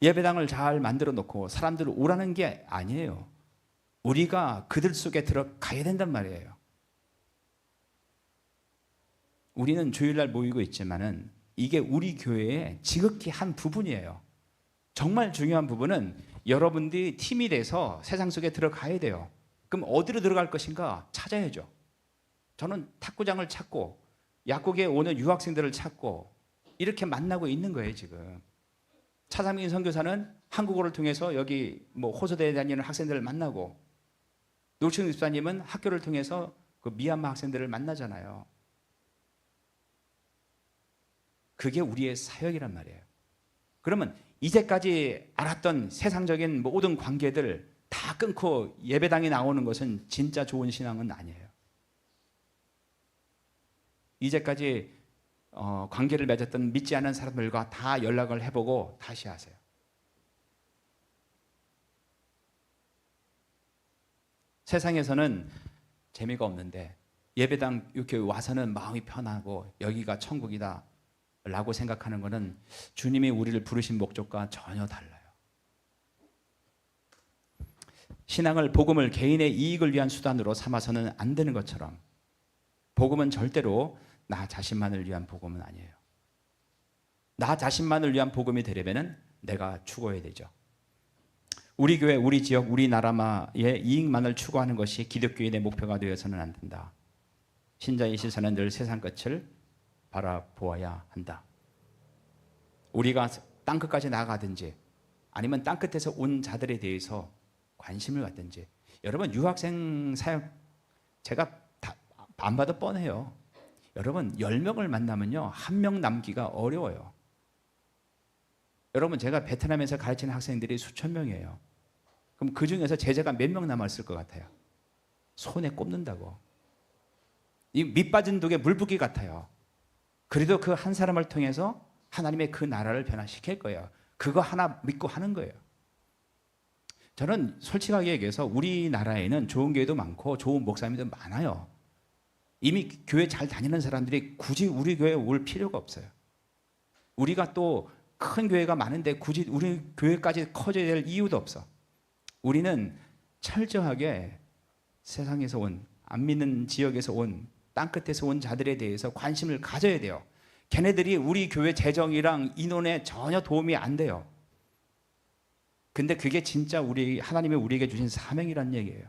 예배당을 잘 만들어 놓고 사람들을 오라는 게 아니에요. 우리가 그들 속에 들어가야 된단 말이에요. 우리는 주일날 모이고 있지만은 이게 우리 교회의 지극히 한 부분이에요. 정말 중요한 부분은 여러분들이 팀이 돼서 세상 속에 들어가야 돼요. 그럼 어디로 들어갈 것인가 찾아야죠. 저는 탁구장을 찾고 약국에 오는 유학생들을 찾고 이렇게 만나고 있는 거예요 지금. 차상민 선교사는 한국어를 통해서 여기 호서대에 다니는 학생들을 만나고 노충 집사님은 학교를 통해서 그 미얀마 학생들을 만나잖아요. 그게 우리의 사역이란 말이에요. 그러면 이제까지 알았던 세상적인 모든 관계들 다 끊고 예배당에 나오는 것은 진짜 좋은 신앙은 아니에요. 이제까지 관계를 맺었던 믿지 않은 사람들과 다 연락을 해보고 다시 하세요. 세상에서는 재미가 없는데 예배당 이렇게 와서는 마음이 편하고 여기가 천국이다 라고 생각하는 것은 주님이 우리를 부르신 목적과 전혀 달라요. 신앙을, 복음을 개인의 이익을 위한 수단으로 삼아서는 안 되는 것처럼 복음은 절대로 나 자신만을 위한 복음은 아니에요. 나 자신만을 위한 복음이 되려면 내가 죽어야 되죠. 우리 교회, 우리 지역, 우리 나라의 이익만을 추구하는 것이 기독교인의 목표가 되어서는 안 된다. 신자의 시선은 늘 세상 끝을 바라보아야 한다. 우리가 땅끝까지 나아가든지 아니면 땅끝에서 온 자들에 대해서 관심을 갖든지. 여러분, 유학생 사역 제가 다 안 봐도 뻔해요. 여러분, 10명을 만나면요 1명 남기가 어려워요. 여러분, 제가 베트남에서 가르치는 학생들이 수천 명이에요. 그럼 그 중에서 제자가 몇 명 남았을 것 같아요? 손에 꼽는다고. 이 밑빠진 독에 물붓기 같아요. 그래도 그 한 사람을 통해서 하나님의 그 나라를 변화시킬 거예요. 그거 하나 믿고 하는 거예요. 저는 솔직하게 얘기해서 우리나라에는 좋은 교회도 많고 좋은 목사님도 많아요. 이미 교회 잘 다니는 사람들이 굳이 우리 교회에 올 필요가 없어요. 우리가 또 큰 교회가 많은데 굳이 우리 교회까지 커져야 될 이유도 없어. 우리는 철저하게 세상에서 온, 안 믿는 지역에서 온, 땅끝에서 온 자들에 대해서 관심을 가져야 돼요. 걔네들이 우리 교회 재정이랑 인원에 전혀 도움이 안 돼요. 근데 그게 진짜 우리 하나님이 우리에게 주신 사명이란 얘기예요.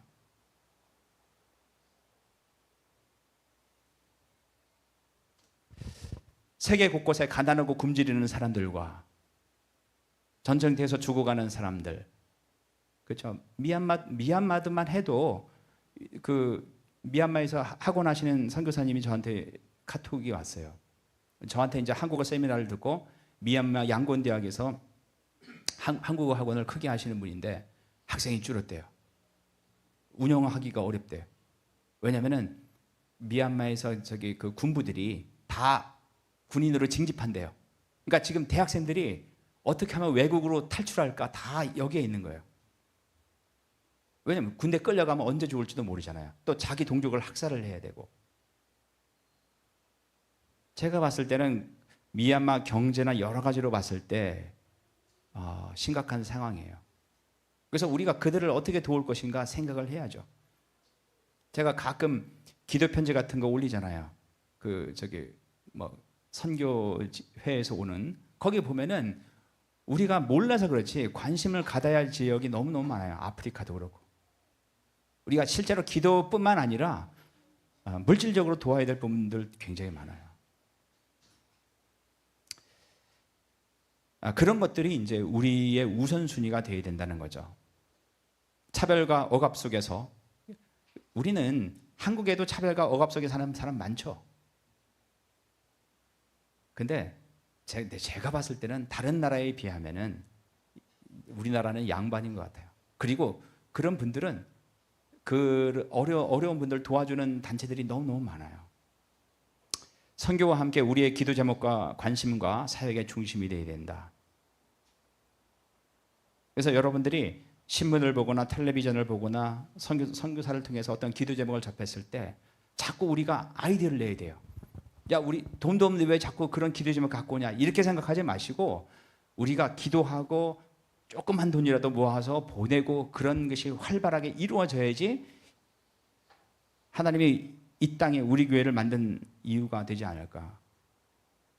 세계 곳곳에 가난하고 굶주리는 사람들과 전쟁터에서 죽어가는 사람들, 그렇죠? 미얀마드만 해도 그 미얀마에서 학원하시는 선교사님이 저한테 카톡이 왔어요. 저한테 이제 한국어 세미나를 듣고 미얀마 양곤 대학에서 한국어 학원을 크게 하시는 분인데 학생이 줄었대요. 운영하기가 어렵대요. 왜냐면은 미얀마에서 그 군부들이 다 군인으로 징집한대요. 그러니까 지금 대학생들이 어떻게 하면 외국으로 탈출할까 다 여기에 있는 거예요. 왜냐면 군대 끌려가면 언제 죽을지도 모르잖아요. 또 자기 동족을 학살을 해야 되고. 제가 봤을 때는 미얀마 경제나 여러 가지로 봤을 때 심각한 상황이에요. 그래서 우리가 그들을 어떻게 도울 것인가 생각을 해야죠. 제가 가끔 기도 편지 같은 거 올리잖아요. 선교회에서 오는 거기 보면은 우리가 몰라서 그렇지 관심을 가져야 할 지역이 너무너무 많아요. 아프리카도 그렇고. 우리가 실제로 기도뿐만 아니라 물질적으로 도와야 될 부분들 굉장히 많아요. 그런 것들이 이제 우리의 우선순위가 되어야 된다는 거죠. 차별과 억압 속에서 우리는 한국에도 차별과 억압 속에 사는 사람 많죠. 근데 제가 봤을 때는 다른 나라에 비하면은 우리나라는 양반인 것 같아요. 그리고 그런 분들은 그 어려운 분들 도와주는 단체들이 너무너무 많아요. 선교와 함께 우리의 기도 제목과 관심과 사역의 중심이 되어야 된다. 그래서 여러분들이 신문을 보거나 텔레비전을 보거나 선교사를 통해서 어떤 기도 제목을 접했을 때 자꾸 우리가 아이디어를 내야 돼요. 야, 우리 돈도 없는데 왜 자꾸 그런 기도 제목 갖고 오냐 이렇게 생각하지 마시고 우리가 기도하고 조그만 돈이라도 모아서 보내고 그런 것이 활발하게 이루어져야지 하나님이 이 땅에 우리 교회를 만든 이유가 되지 않을까.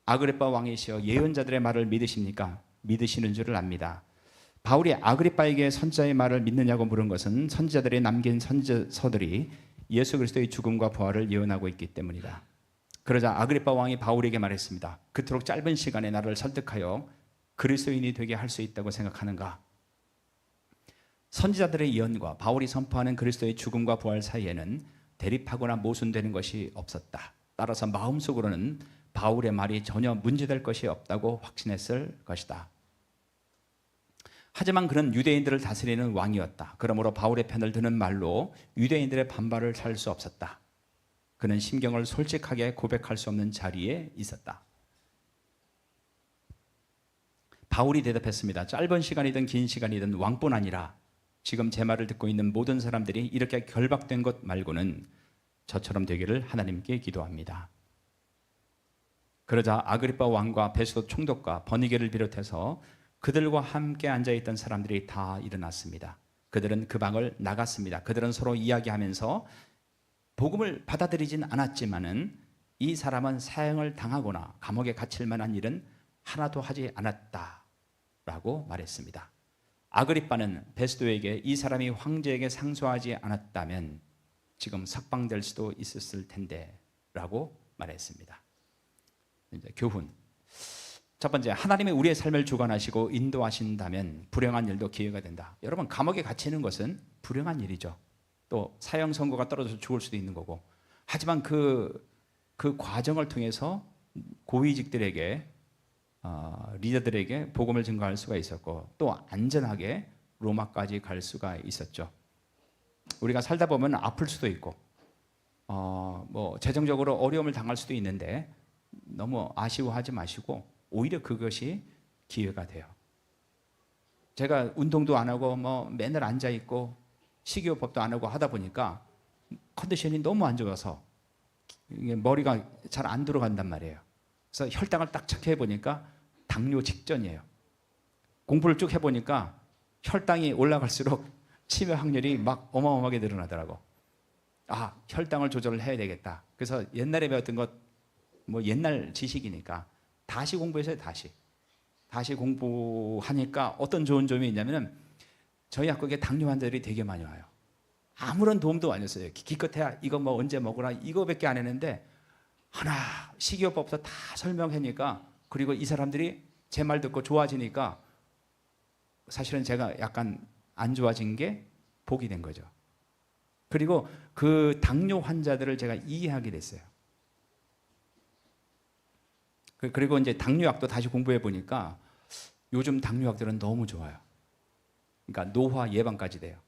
아그리빠 왕이시여 예언자들의 말을 믿으십니까? 믿으시는 줄을 압니다. 바울이 아그리빠에게 선지자의 말을 믿느냐고 물은 것은 선지자들이 남긴 선지서들이 예수 그리스도의 죽음과 부활을 예언하고 있기 때문이다. 그러자 아그리빠 왕이 바울에게 말했습니다. 그토록 짧은 시간에 나를 설득하여 그리스도인이 되게 할 수 있다고 생각하는가? 선지자들의 예언과 바울이 선포하는 그리스도의 죽음과 부활 사이에는 대립하거나 모순되는 것이 없었다. 따라서 마음속으로는 바울의 말이 전혀 문제될 것이 없다고 확신했을 것이다. 하지만 그는 유대인들을 다스리는 왕이었다. 그러므로 바울의 편을 드는 말로 유대인들의 반발을 살 수 없었다. 그는 심경을 솔직하게 고백할 수 없는 자리에 있었다. 바울이 대답했습니다. 짧은 시간이든 긴 시간이든 왕뿐 아니라 지금 제 말을 듣고 있는 모든 사람들이 이렇게 결박된 것 말고는 저처럼 되기를 하나님께 기도합니다. 그러자 아그리빠 왕과 베스도 총독과 버니게를 비롯해서 그들과 함께 앉아있던 사람들이 다 일어났습니다. 그들은 그 방을 나갔습니다. 그들은 서로 이야기하면서 복음을 받아들이진 않았지만은 이 사람은 사형을 당하거나 감옥에 갇힐 만한 일은 하나도 하지 않았다라고 말했습니다. 아그리빠는 베스도에게 이 사람이 황제에게 상소하지 않았다면 지금 석방될 수도 있었을 텐데라고 말했습니다. 이제 교훈. 첫 번째, 하나님이 우리의 삶을 주관하시고 인도하신다면 불행한 일도 기회가 된다. 여러분, 감옥에 갇히는 것은 불행한 일이죠. 또 사형 선고가 떨어져서 죽을 수도 있는 거고. 하지만 그 과정을 통해서 고위직들에게 리더들에게 복음을 증거할 수가 있었고 또 안전하게 로마까지 갈 수가 있었죠. 우리가 살다 보면 아플 수도 있고 뭐 재정적으로 어려움을 당할 수도 있는데 너무 아쉬워하지 마시고 오히려 그것이 기회가 돼요. 제가 운동도 안 하고 뭐 맨날 앉아 있고 식이요법도 안 하고 하다 보니까 컨디션이 너무 안 좋아서 머리가 잘 안 들어간단 말이에요. 그래서 혈당을 딱 체크해 보니까 당뇨 직전이에요. 공부를 쭉 해보니까 혈당이 올라갈수록 치매 확률이 막 어마어마하게 늘어나더라고. 아, 혈당을 조절을 해야 되겠다. 그래서 옛날에 배웠던 것, 뭐 옛날 지식이니까 다시 공부해서요. 다시 공부하니까 어떤 좋은 점이 있냐면 저희 학교에 당뇨 환자들이 되게 많이 와요. 아무런 도움도 안 줬어요. 기껏해야 이거 뭐 언제 먹으라 이거밖에 안 했는데 하나 식이요법부터 다 설명하니까 그리고 이 사람들이 제 말 듣고 좋아지니까 사실은 제가 약간 안 좋아진 게 복이 된 거죠. 그리고 그 당뇨 환자들을 제가 이해하게 됐어요. 그리고 이제 당뇨약도 다시 공부해 보니까 요즘 당뇨약들은 너무 좋아요. 그러니까 노화 예방까지 돼요.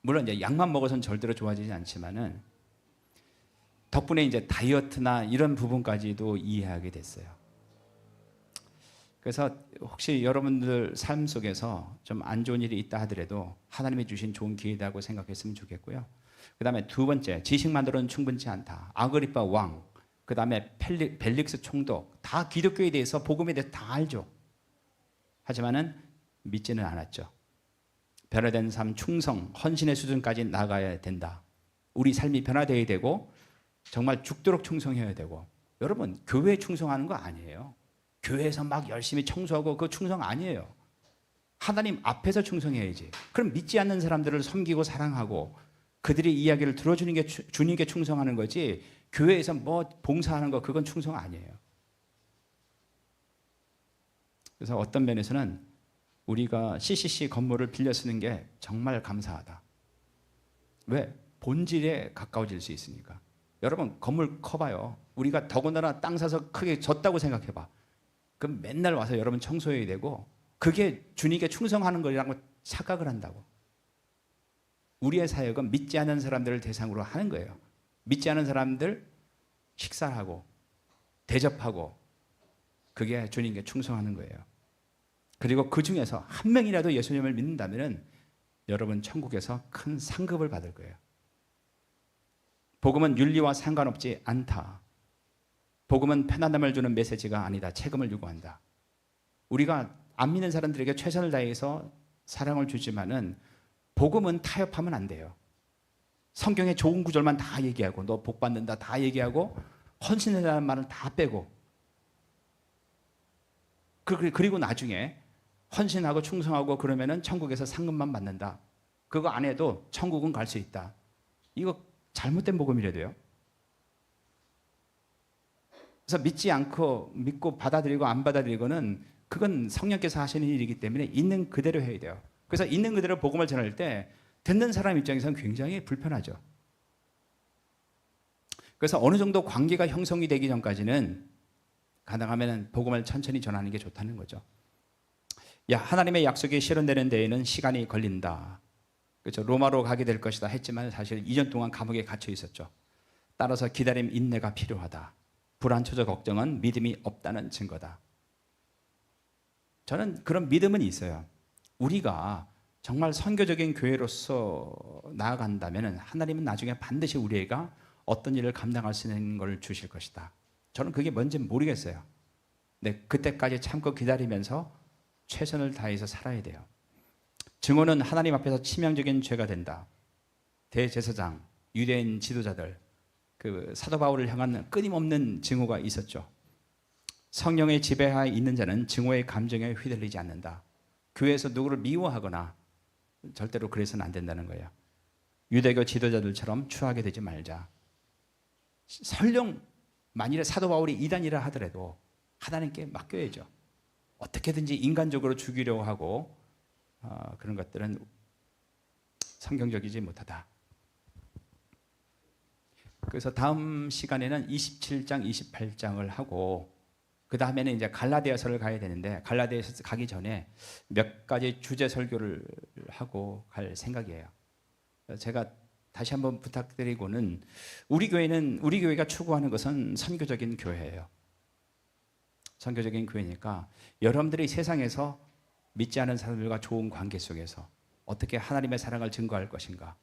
물론 이제 약만 먹어서는 절대로 좋아지지 않지만은 덕분에 이제 다이어트나 이런 부분까지도 이해하게 됐어요. 그래서 혹시 여러분들 삶 속에서 좀 안 좋은 일이 있다 하더라도 하나님이 주신 좋은 기회다고 생각했으면 좋겠고요. 그 다음에 두 번째, 지식만으로는 충분치 않다. 아그리빠 왕, 그 다음에 벨릭스 총독, 다 기독교에 대해서 복음에 대해서 다 알죠. 하지만은 믿지는 않았죠. 변화된 삶, 충성, 헌신의 수준까지 나가야 된다. 우리 삶이 변화되어야 되고 정말 죽도록 충성해야 되고. 여러분, 교회에 충성하는 거 아니에요. 교회에서 막 열심히 청소하고 그 충성 아니에요. 하나님 앞에서 충성해야지. 그럼 믿지 않는 사람들을 섬기고 사랑하고 그들의 이야기를 들어주는 게 주님께 충성하는 거지, 교회에서 뭐 봉사하는 거 그건 충성 아니에요. 그래서 어떤 면에서는 우리가 CCC 건물을 빌려 쓰는 게 정말 감사하다. 왜? 본질에 가까워질 수 있으니까. 여러분, 건물 커봐요. 우리가 더군다나 땅 사서 크게 졌다고 생각해봐. 그럼 맨날 와서 여러분 청소해야 되고 그게 주님께 충성하는 거라고 착각을 한다고. 우리의 사역은 믿지 않는 사람들을 대상으로 하는 거예요. 믿지 않는 사람들 식사하고 대접하고 그게 주님께 충성하는 거예요. 그리고 그 중에서 한 명이라도 예수님을 믿는다면 여러분 천국에서 큰 상급을 받을 거예요. 복음은 윤리와 상관없지 않다. 복음은 편안함을 주는 메시지가 아니다. 책임을 요구한다. 우리가 안 믿는 사람들에게 최선을 다해서 사랑을 주지만은 복음은 타협하면 안 돼요. 성경에 좋은 구절만 다 얘기하고 너 복 받는다 다 얘기하고 헌신이라는 말을 다 빼고 그리고 나중에 헌신하고 충성하고 그러면은 천국에서 상급만 받는다. 그거 안 해도 천국은 갈 수 있다. 이거 잘못된 복음이래 돼요. 그래서 믿지 않고 믿고 받아들이고 안 받아들이고는 그건 성령께서 하시는 일이기 때문에 있는 그대로 해야 돼요. 그래서 있는 그대로 복음을 전할 때 듣는 사람 입장에서는 굉장히 불편하죠. 그래서 어느 정도 관계가 형성이 되기 전까지는 가능하면 복음을 천천히 전하는 게 좋다는 거죠. 야, 하나님의 약속이 실현되는 데에는 시간이 걸린다. 그렇죠. 로마로 가게 될 것이다 했지만 사실 2년 동안 감옥에 갇혀 있었죠. 따라서 기다림, 인내가 필요하다. 불안처적 걱정은 믿음이 없다는 증거다. 저는 그런 믿음은 있어요. 우리가 정말 선교적인 교회로서 나아간다면 하나님은 나중에 반드시 우리가 어떤 일을 감당할 수 있는 걸 주실 것이다. 저는 그게 뭔지 모르겠어요. 근데 그때까지 참고 기다리면서 최선을 다해서 살아야 돼요. 증오는 하나님 앞에서 치명적인 죄가 된다. 대제사장, 유대인 지도자들, 그 사도 바울을 향한 끊임없는 증오가 있었죠. 성령의 지배하에 있는 자는 증오의 감정에 휘둘리지 않는다. 교회에서 누구를 미워하거나 절대로 그래서는 안 된다는 거예요. 유대교 지도자들처럼 추하게 되지 말자. 설령 만일에 사도 바울이 이단이라 하더라도 하나님께 맡겨야죠. 어떻게든지 인간적으로 죽이려고 하고 그런 것들은 성경적이지 못하다. 그래서 다음 시간에는 27장, 28장을 하고 그 다음에는 이제 갈라디아서를 가야 되는데 갈라디아서 가기 전에 몇 가지 주제 설교를 하고 갈 생각이에요. 제가 다시 한번 부탁드리고는 우리 교회가 추구하는 것은 선교적인 교회예요. 선교적인 교회니까 여러분들이 세상에서 믿지 않은 사람들과 좋은 관계 속에서 어떻게 하나님의 사랑을 증거할 것인가,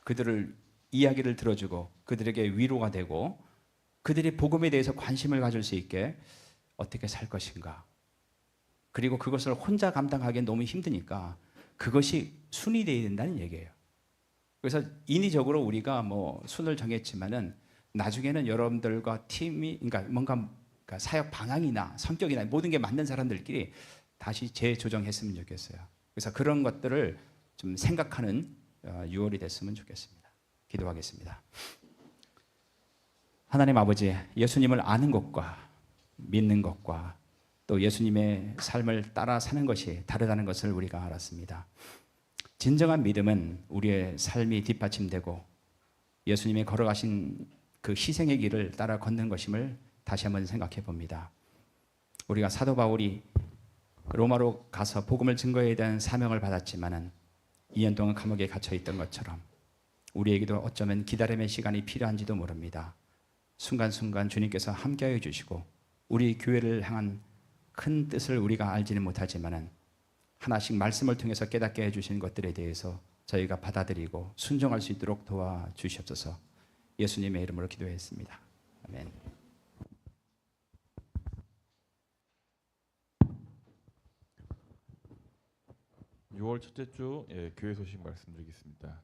그들을 이야기를 들어주고 그들에게 위로가 되고 그들이 복음에 대해서 관심을 가질 수 있게 어떻게 살 것인가, 그리고 그것을 혼자 감당하기엔 너무 힘드니까 그것이 순위 되어야 된다는 얘기예요. 그래서 인위적으로 우리가 뭐 순을 정했지만은 나중에는 여러분들과 팀이, 그러니까 뭔가 사역 방향이나 성격이나 모든 게 맞는 사람들끼리 다시 재조정했으면 좋겠어요. 그래서 그런 것들을 좀 생각하는 6월이 됐으면 좋겠습니다. 기도하겠습니다. 하나님 아버지, 예수님을 아는 것과 믿는 것과 또 예수님의 삶을 따라 사는 것이 다르다는 것을 우리가 알았습니다. 진정한 믿음은 우리의 삶이 뒷받침되고 예수님이 걸어가신 그 희생의 길을 따라 걷는 것임을 다시 한번 생각해 봅니다. 우리가 사도 바울이 로마로 가서 복음을 증거해야 되는 사명을 받았지만은 2년 동안 감옥에 갇혀 있던 것처럼 우리에게도 어쩌면 기다림의 시간이 필요한지도 모릅니다. 순간순간 주님께서 함께하여 주시고 우리 교회를 향한 큰 뜻을 우리가 알지는 못하지만은 하나씩 말씀을 통해서 깨닫게 해주신 것들에 대해서 저희가 받아들이고 순종할 수 있도록 도와주시옵소서. 예수님의 이름으로 기도했습니다. 아멘. 6월 첫째 주 교회 소식 말씀드리겠습니다.